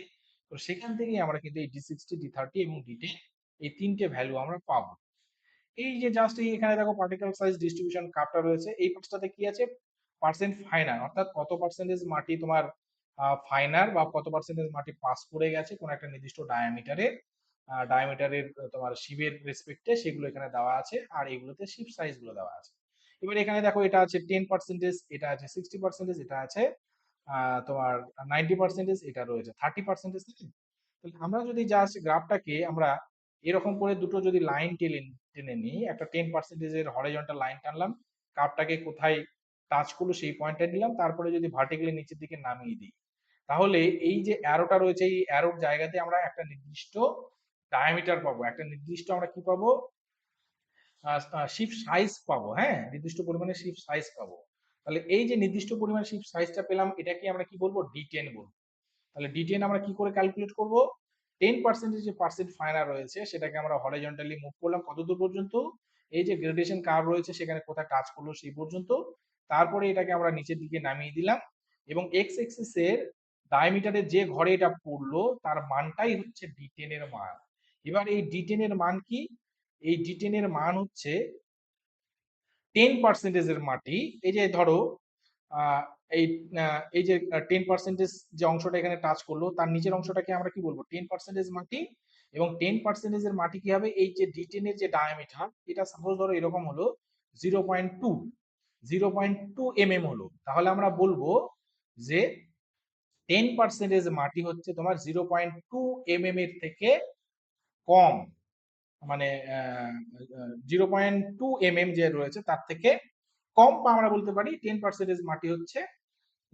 তো সেখান থেকেই আমরা কিন্তু এই D60, D30 এবং D10 এই তিনটে ভ্যালু আমরা পাবো। এই যে জাস্ট এই এখানে দেখো পার্টিকেল সাইজ ডিস্ট্রিবিউশন কার্ভটা রয়েছে, এই পাশটাতে কি আছে, পার্সেন্ট ফাইনার, অর্থাৎ কত পার্সেন্টেজ মাটি তোমার ফাইনার বা কত পার্সেন্টেজ মাটি পাস করে গেছে কোন একটা নির্দিষ্ট ডায়ামিটারের তোমার শিবের রেসপেক্টে, সেগুলো এখানে দেওয়া আছে, আর এগুলোতে শিপ সাইজ গুলো দেওয়া আছে। এবার এখানে দেখো এটা আছে 10%, এটা আছে 60%, এটা আছে তোমার 90%, এটা রয়েছে 30%। তাহলে আমরা যদি জাস্ট গ্রাফটাকে আমরা এরকম করে দুটো যদি লাইন টেনে টেনে নিই, একটা 10%-এর হরাইজন্টাল লাইন টানলাম, কার্ভটাকে কোথায় টাচ করলো সেই পয়েন্টটা নিলাম, তারপরে যদি ভার্টিক্যালি নিচের দিকে নামিয়ে দিই, তাহলে এই যে অ্যারোটা রয়েছে এই অ্যারোর জায়গাতে আমরা একটা নির্দিষ্ট ডায়ামিটার পাবো, একটা নির্দিষ্ট আমরা কি পাবো, শিপ সাইজ পাবো। হ্যাঁ, নির্দিষ্ট পরিমাণে শিপ সাইজ পাবো। তাহলে এই যে নির্দিষ্ট পরিমাণে শিপ সাইজটা পেলাম, এটাকে আমরা কি বলবো, D10 বলবো। তাহলে D10 আমরা কি করে ক্যালকুলেট করব, 10% যে পার্সেন্ট ফাইনার রয়েছে সেটাকে আমরা হরাইজন্টালি মুভ করলাম কতদূর পর্যন্ত, এই যে গ্রেডেশন কার্ভ রয়েছে সেখানে কোথায় টাচ করলো সেই পর্যন্ত, তারপরে এটাকে আমরা নিচের দিকে নামিয়ে দিলাম, এবং এক্স এক্সিস এর ডায়ামিটারে যে ঘরে এটা পড়লো তার মানটাই হচ্ছে D10 এর মান। এবার এই D10 এর মান কি, এই D10 এর মান হচ্ছে 10%-এর মাটি, এই যে ধরো আহ, এই এই যে 10% যে অংশটা এখানে টাচ করলো তার নিচের অংশটাকে আমরা কি বলবো, 10% মাটি, এবং 10%-এর মাটি কি হবে, এই যে D10 এর যে ডায়ামিটার, এটা সাপোজ ধরো এরকম হলো 0.2, 0.2 mm হলো, তাহলে আমরা বলবো যে 10% মাটি হচ্ছে তোমার 0.2 mm এর থেকে কম, মানে 0.2 mm যে রয়েছে তার থেকে কম, বা আমরা বলতে পারি 10% মাটি হচ্ছে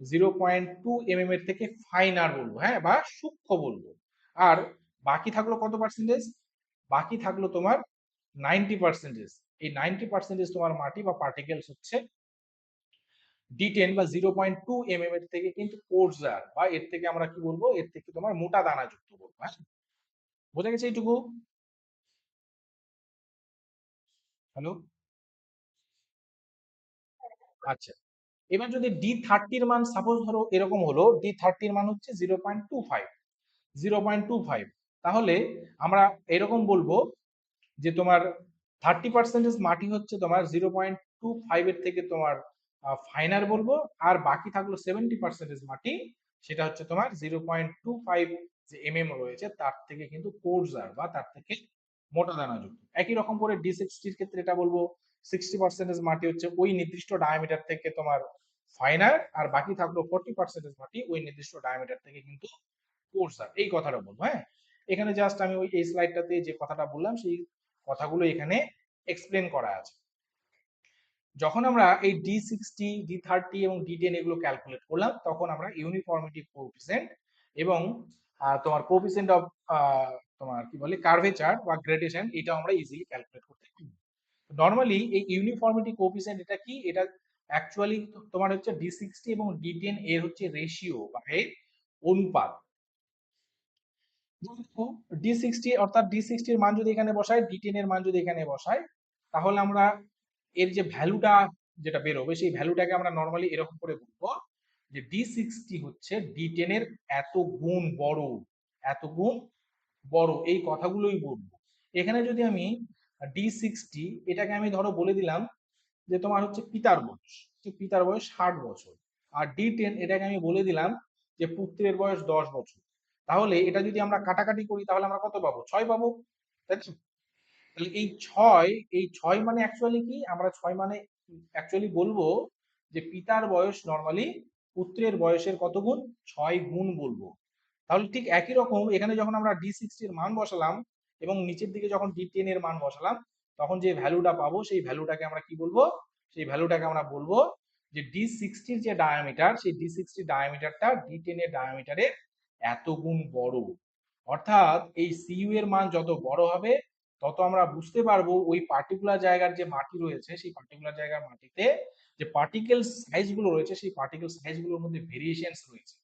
0.2 mm এর থেকে ফাইনার বলবো, হ্যাঁ, বা সূক্ষ্ম বলবো। আর বাকি থাকলো কত পার্সেন্টেজ, বাকি থাকলো তোমার 90%। এই 90% তোমার মাটি বা পার্টিকেলস হচ্ছে D10 বা 0.2 mm এর থেকে কিন্তু কোর্সার, বা এর থেকে আমরা কি বলবো, এর থেকে তোমার মোটা দানা যুক্ত বলবো। হ্যাঁ, বোঝা গেছে এইটুকু? হ্যালো, আচ্ছা। এবার যদি D30-র মান সাপোজ ধরো এরকম হলো, D30-র মান হচ্ছে 0.25, 0.25, তাহলে আমরা এরকম বলবো যে তোমার 30% মাটি হচ্ছে তোমার 0.25 এর থেকে তোমার ফাইনার বলবো, আর বাকি থাকলো 70% মাটি, সেটা হচ্ছে তোমার 0.25 যে mm রয়েছে তার থেকে কিন্তু কোর্সার, বা তার থেকে মোটা দানাযুক্ত। একই রকম করে D60-র ক্ষেত্রে এটা বলবো 60% মাটি হচ্ছে ওই নির্দিষ্ট ডায়ামিটার থেকে তোমার ফাইনার, আর বাকি থাকলো 40% মাটি ওই নির্দিষ্ট ডায়ামিটার থেকে কিন্তু কোর্সার, এই কথাটা বলবো। হ্যাঁ, এখানে জাস্ট আমি ওই এই স্লাইডটাতে যে কথাটা বললাম সেই কথাগুলো এখানে এক্সপ্লেন করা আছে। যখন আমরা এই D60, D30 এবং D10 এগুলো ক্যালকুলেট করলাম, তখন আমরা ইউনিফর্মিটি কোএফিসিয়েন্ট এবং তোমার কোএফিসিয়েন্ট অফ তোমার কি বলে কার্ভেচার বা গ্রেডেশন, এটা আমরা ইজিলি ক্যালকুলেট করতে পারি। নরমালি এই ইউনিফর্মিটি কোএফিসিয়েন্ট এটা কি, এটা অ্যাকচুয়ালি তোমার হচ্ছে D60 এবং D10 এর হচ্ছে রেশিও বা এর অনুপাত। D60 অর্থাৎ D60 এর মান যদি এখানে বসাই, D10 এর মান যদি এখানে বসাই, তাহলে আমরা এর যে ভ্যালুটা যেটা বেরোবে সেই ভ্যালুটাকে আমরা নরমালি এরকম করে বলবো যে D60 হচ্ছে D10 এর এত গুণ বড়, এত গুণ বড়, এই কথাগুলোই বলবো। এখানে যদি আমি D60 এটাকে আমি ধরো বলে দিলাম যে তোমার হচ্ছে পিতার বয়স, পিতার বয়স 60 বছর, আর D10 এটাকে আমি বলে দিলাম যে পুত্রের বয়স 10 বছর, তাহলে এটা যদি আমরা কাটাকাটি করি তাহলে আমরা কত পাবো, 6 পাবো, তাই তো? তাহলে এই ছয় মানে অ্যাকচুয়ালি কি, আমরা 6 মানে অ্যাকচুয়ালি বলবো যে পিতার বয়স নরমালি পুত্রের বয়সের কত গুণ, 6 গুণ বলবো। তাহলে ঠিক একই রকম এখানে যখন আমরা D60 এর মান বসালাম এবং নিচের দিকে যখন D10 এর মান বসালাম, তখন যে ভ্যালুটা পাবো সেই ভ্যালুটাকে আমরা কি বলবো, সেই ভ্যালুটাকে আমরা বলবো যে D60-র যে ডায়ামিটার, সেই D60 ডায়ামিটারটা D10 এর ডায়ামিটারের এত গুণ বড়। অর্থাৎ এই CU এর মান যত বড় হবে, তত আমরা বুঝতে পারবো ওই পার্টিকুলার জায়গার যে মাটি রয়েছে সেই পার্টিকুলার জায়গার মাটিতে যে পার্টিকেল সাইজ গুলো রয়েছে সেই পার্টিকেল সাইজ গুলোর মধ্যে ভেরিয়েশনস রয়েছে।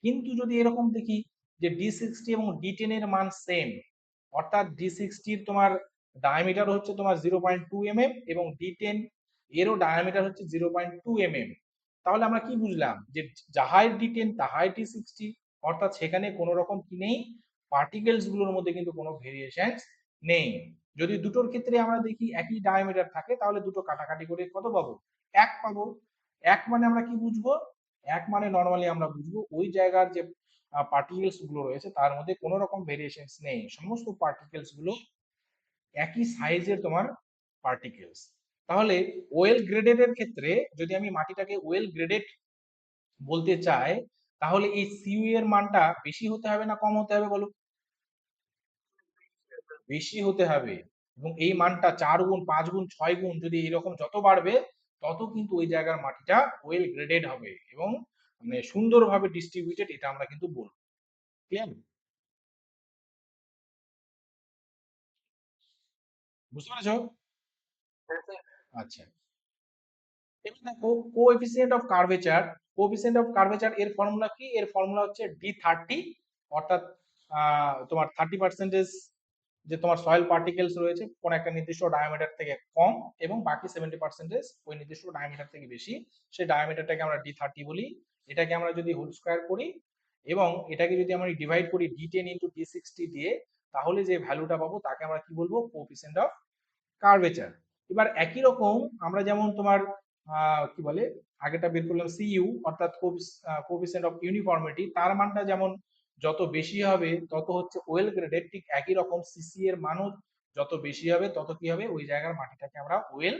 কিন্তু যদি এরকম দেখি যে D60 এবং D10 এর মান সেম, অর্থাৎ D60-র তোমার ডায়ামিটার হচ্ছে তোমার 0.2 mm এবং D10 এরও ডায়ামিটার হচ্ছে 0.2 mm, তাহলে আমরা কি বুঝলাম যে যাহাই D10 তাহাই D60, অর্থাৎ সেখানে কোনো রকম কি নেই, পার্টিকেলস গুলোর মধ্যে কিন্তু কোনো ভেরিয়েশন নেই। যদি দুটোর ক্ষেত্রে আমরা দেখি একই ডায়ামিটার থাকে তাহলে দুটো কাটাকাটি করে কত পাবো? এক পাবো। এক মানে আমরা কি বুঝবো? এক মানে নর্মালি আমরা বুঝবো ওই জায়গার যে পার্টিকেলস গুলো রয়েছে তার মধ্যে কোনো রকম ভেরিয়েশনস নেই, সমস্ত পার্টিকেলস গুলো একই সাইজের তোমার পার্টিকেলস। তাহলে ওয়েল গ্রেডেড এর ক্ষেত্রে যদি আমি মাটিটাকে ওয়েল গ্রেডেড বলতে চাই, তাহলে এই সিইউ এর মানটা বেশি হতে হবে না কম হতে হবে বলো? বেশি হতে হবে। এবং এই মানটা 4 গুণ 5 গুণ 6 গুণ যদি এরকম যত বাড়বে তত কিন্তু ওই জায়গার মাটিটা ওয়েল গ্রেডেড হবে এবং মানে সুন্দরভাবে ডিস্ট্রিবিউটেড, এটা আমরা কিন্তু বলবো। ক্লিয়ার? বুঝতে পেরেছো? আচ্ছা, এবার দেখো coefficient of curvature. Coefficient of curvature এর ফর্মুলা কি? এর ফর্মুলা হচ্ছে D30, অর্থাৎ তোমার 30% যে তোমার সয়েল পার্টিকেলস রয়েছে কোন একটা নির্দিষ্ট ডায়ামিটার থেকে কম এবং বাকি 70% ওই নির্দিষ্ট ডায়ামিটার থেকে বেশি, সেই ডায়ামিটারটাকে আমরা D30 বলি। এটাকে আমরা যদি হোল স্কয়ার করি এবং এটাকে যদি আমরা ডিভাইড করি D10 ইন্টু D60 দিয়ে, তাহলে যে ভ্যালুটা পাবো তাকে আমরা কি বলবো? Coefficient of curvature. এবার একই রকম আমরা যেমন তোমার কি বলে আগেটা বের করলাম সিইউ, অর্থাৎ কোএফিসিয়েন্ট অফ ইউনিফর্মিটি, তার মানটা যেমন যত বেশি হবে তত হচ্ছে ওয়েল গ্রেডেড, ঠিক একই রকম সিসি এর মানও যত বেশি হবে তত কি হবে? ওই জায়গার মাটিটাকে আমরা ওয়েল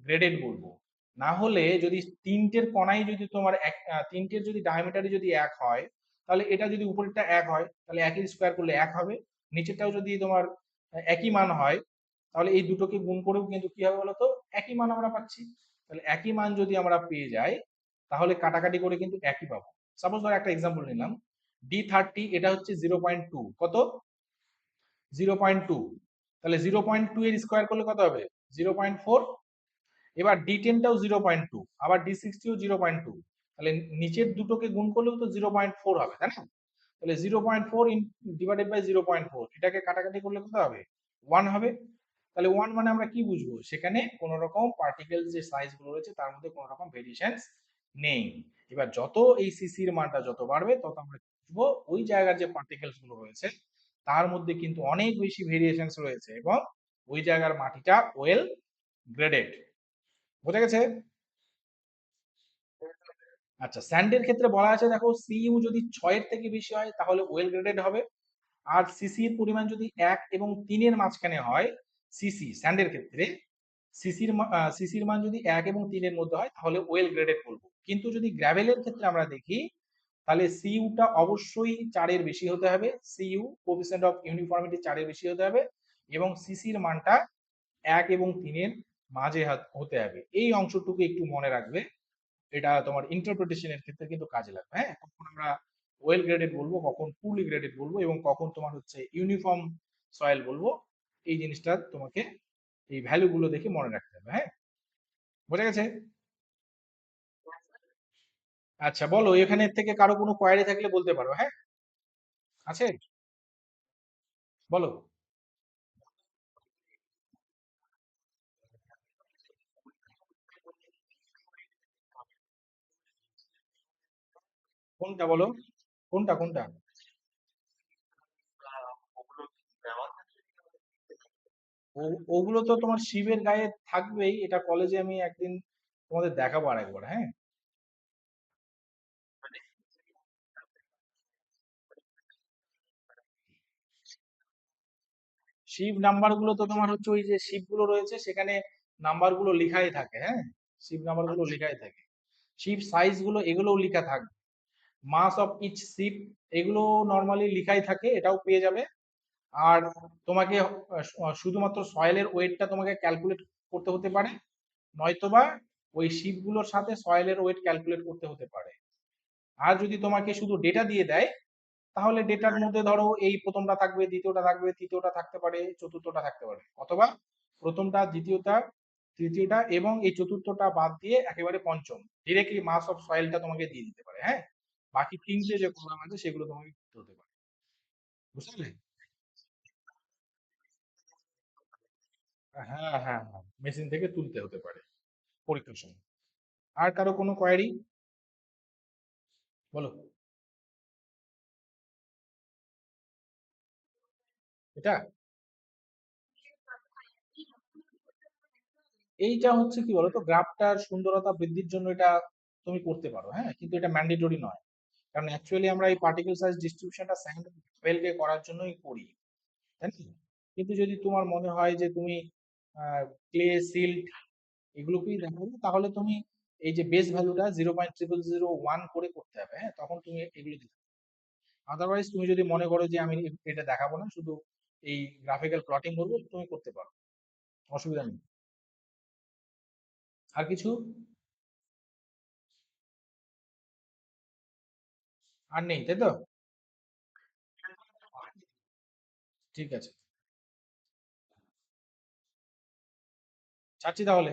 গ্রেডেড বলবো। না হলে যদি তিনটের কণাই যদি তোমার তিনটের যদি ডায়ামিটারে যদি এক হয়, তাহলে এটা যদি উপরেরটা এক হয় তাহলে একের স্কোয়ার করলে এক হবে, নিচেরটাও যদি তোমার একই মান হয় তাহলে এই দুটোকে গুণ করেও কিন্তু কি হবে বলতো? একই মান আমরা পাচ্ছি। তাহলে একই মান যদি আমরা পেয়ে যাই তাহলে কাটাকাটি করে কিন্তু একই পাবো। সাপোজ ধর একটা এক্সাম্পল নিলাম, D30 এটা হচ্ছে 0.2, কত? 0.2। তাহলে 0.2 এর স্কোয়ার করলে কত হবে? 0.4। এবার D10টাও 0.2, আবার D60ও 0.2, তাহলে নিচের দুটোকে গুণ করলেও তো 0.4 হবে, তাই না? তাহলে 0.4 ডিভাইডেড বাই 0.4, এটাকে কাটাকাটি করলে কত হবে? 1 হবে। তাহলে 1 মানে আমরা কি বুঝবো? সেখানে কোন রকম পার্টিকেল যে সাইজ গুলো রয়েছে তার মধ্যে কোন রকম ভেরিয়েশনস নেই। এবার যত এই সিসির মানটা যত বাড়বে তত আমরা কি বুঝবো? ওই জায়গার যে পার্টিকেলস গুলো রয়েছে তার মধ্যে কিন্তু অনেক বেশি ভেরিয়েশনস রয়েছে এবং ওই জায়গার মাটিটা ওয়েল গ্রেডেড। বোঝা গেছে? আচ্ছা, স্যান্ডের ক্ষেত্রে বলা আছে দেখো সিইউ যদি 6 এর থেকে বেশি হয় তাহলে ওয়েল গ্রেডেড হবে। আর সিসির পরিমাণ যদি 1 এবং 3 এর মাঝখানে হয়, সিসি স্যান্ডের ক্ষেত্রে সিসির মান যদি 1 এবং 3 এর মধ্যে হয় তাহলে ওয়েল গ্রেডেড বলবো। কিন্তু যদি গ্র্যাভেলের ক্ষেত্রে আমরা দেখি তাহলে সিইউটা অবশ্যই 4 এর বেশি হতে হবে। সিইউ কোএফিসিয়েন্ট অফ ইউনিফর্মিটি 4 এর বেশি হতে হবে এবং সিসির মানটা 1 এবং 3 এর মাঝে হতে হবে। এই অংশটুকু একটু মনে রাখবে, এটা তোমার ইন্টারপ্রিটেশনের ক্ষেত্রে কিন্তু কাজে লাগবে। হ্যাঁ, কখন আমরা ওয়েল গ্রেডেড বলবো, কখন পুরলি গ্রেডেড বলবো এবং কখন তোমার হচ্ছে ইউনিফর্ম সয়েল বলবো, এই জিনিসটা তোমাকে এই ভ্যালু গুলো দেখে মনে রাখতে হবে। হ্যাঁ, বোঝা গেছে? আচ্ছা, বলো এখানে থেকে কারো কোনো কোয়ারি থাকলে বলতে পারো। হ্যাঁ, আছে, বলো। কোনটা বলো? কোনটা কোনটা? ওগুলো তো তোমার শিবের গায়ে থাকবেই, এটা কলেজে আমি একদিন তোমাদের দেখাবো আর একবার। হ্যাঁ, শিব নাম্বার গুলো তো তোমার হচ্ছে ওই যে শিব গুলো রয়েছে সেখানে নাম্বার গুলো লিখাই থাকে। হ্যাঁ, শিব নাম্বার গুলো লিখাই থাকে। শিপ সাইজ গুলো এগুলোও লেখা থাকবে। মাস অফ ইচ শিপ এগুলো নর্মালি লিখাই থাকে, এটাও পেয়ে যাবে। আর তোমাকে শুধুমাত্র সয়েলের ওয়েটটা তোমাকে ক্যালকুলেট করতে হতে পারে, নয়তোবা ওই শিপগুলোর সাথে সয়েলের ওয়েট ক্যালকুলেট করতে হতে পারে। আর যদি তোমাকে শুধু ডেটা দিয়ে দেয় তাহলে ডেটার মধ্যে ধরো এই প্রথমটা থাকবে, দ্বিতীয়টা থাকবে, তৃতীয়টা থাকতে পারে, চতুর্থটা থাকতে পারে, অথবা প্রথমটা, দ্বিতীয়টা, তৃতীয়টা এবং এই চতুর্থটা বাদ দিয়ে একেবারে পঞ্চম ডিরেক্টলি মাস অফ সয়েলটা তোমাকে দিয়ে দিতে পারে। হ্যাঁ, বাকি তিনটে যে কলাম আছে সেগুলো তোমাকে করতে হতে পারে। বুঝলে? হ্যাঁ হ্যাঁ হ্যাঁ, মেশিন থেকে তুলতে হতে পারে পরীক্ষার সময়। আর কারো কোনো কোয়ারি? বলো। এটা এইটা হচ্ছে কি বলতো, গ্রাফটার সুন্দরতা বৃদ্ধির জন্য এটা তুমি করতে পারো, হ্যাঁ, কিন্তু এটা ম্যান্ডেটরি নয়। কারণ অ্যাকচুয়ালি আমরা এই পার্টিকেল সাইজ ডিস্ট্রিবিউশনটা স্যান্ড ওয়েলকে করার জন্যই করি, তাই না? কিন্তু যদি তোমার মনে হয় যে তুমি ক্লে, সিল্ট এগুলোকেই দেখাবে, তাহলে তুমি এই যে বেস ভ্যালুটা 0.0001 করে করতে হবে, হ্যাঁ, তখন তুমি এগুলো দিতে। আদারওয়াইজ তুমি যদি মনে করো যে আমি এটা দেখাবো না, শুধু এই গ্রাফিক্যাল প্লটিং করবো, তুমি করতে পারো, অসুবিধা নেই। আর কিছু? আর নেই, তাই তো? ঠিক আছে, ছাড়ছি তাহলে।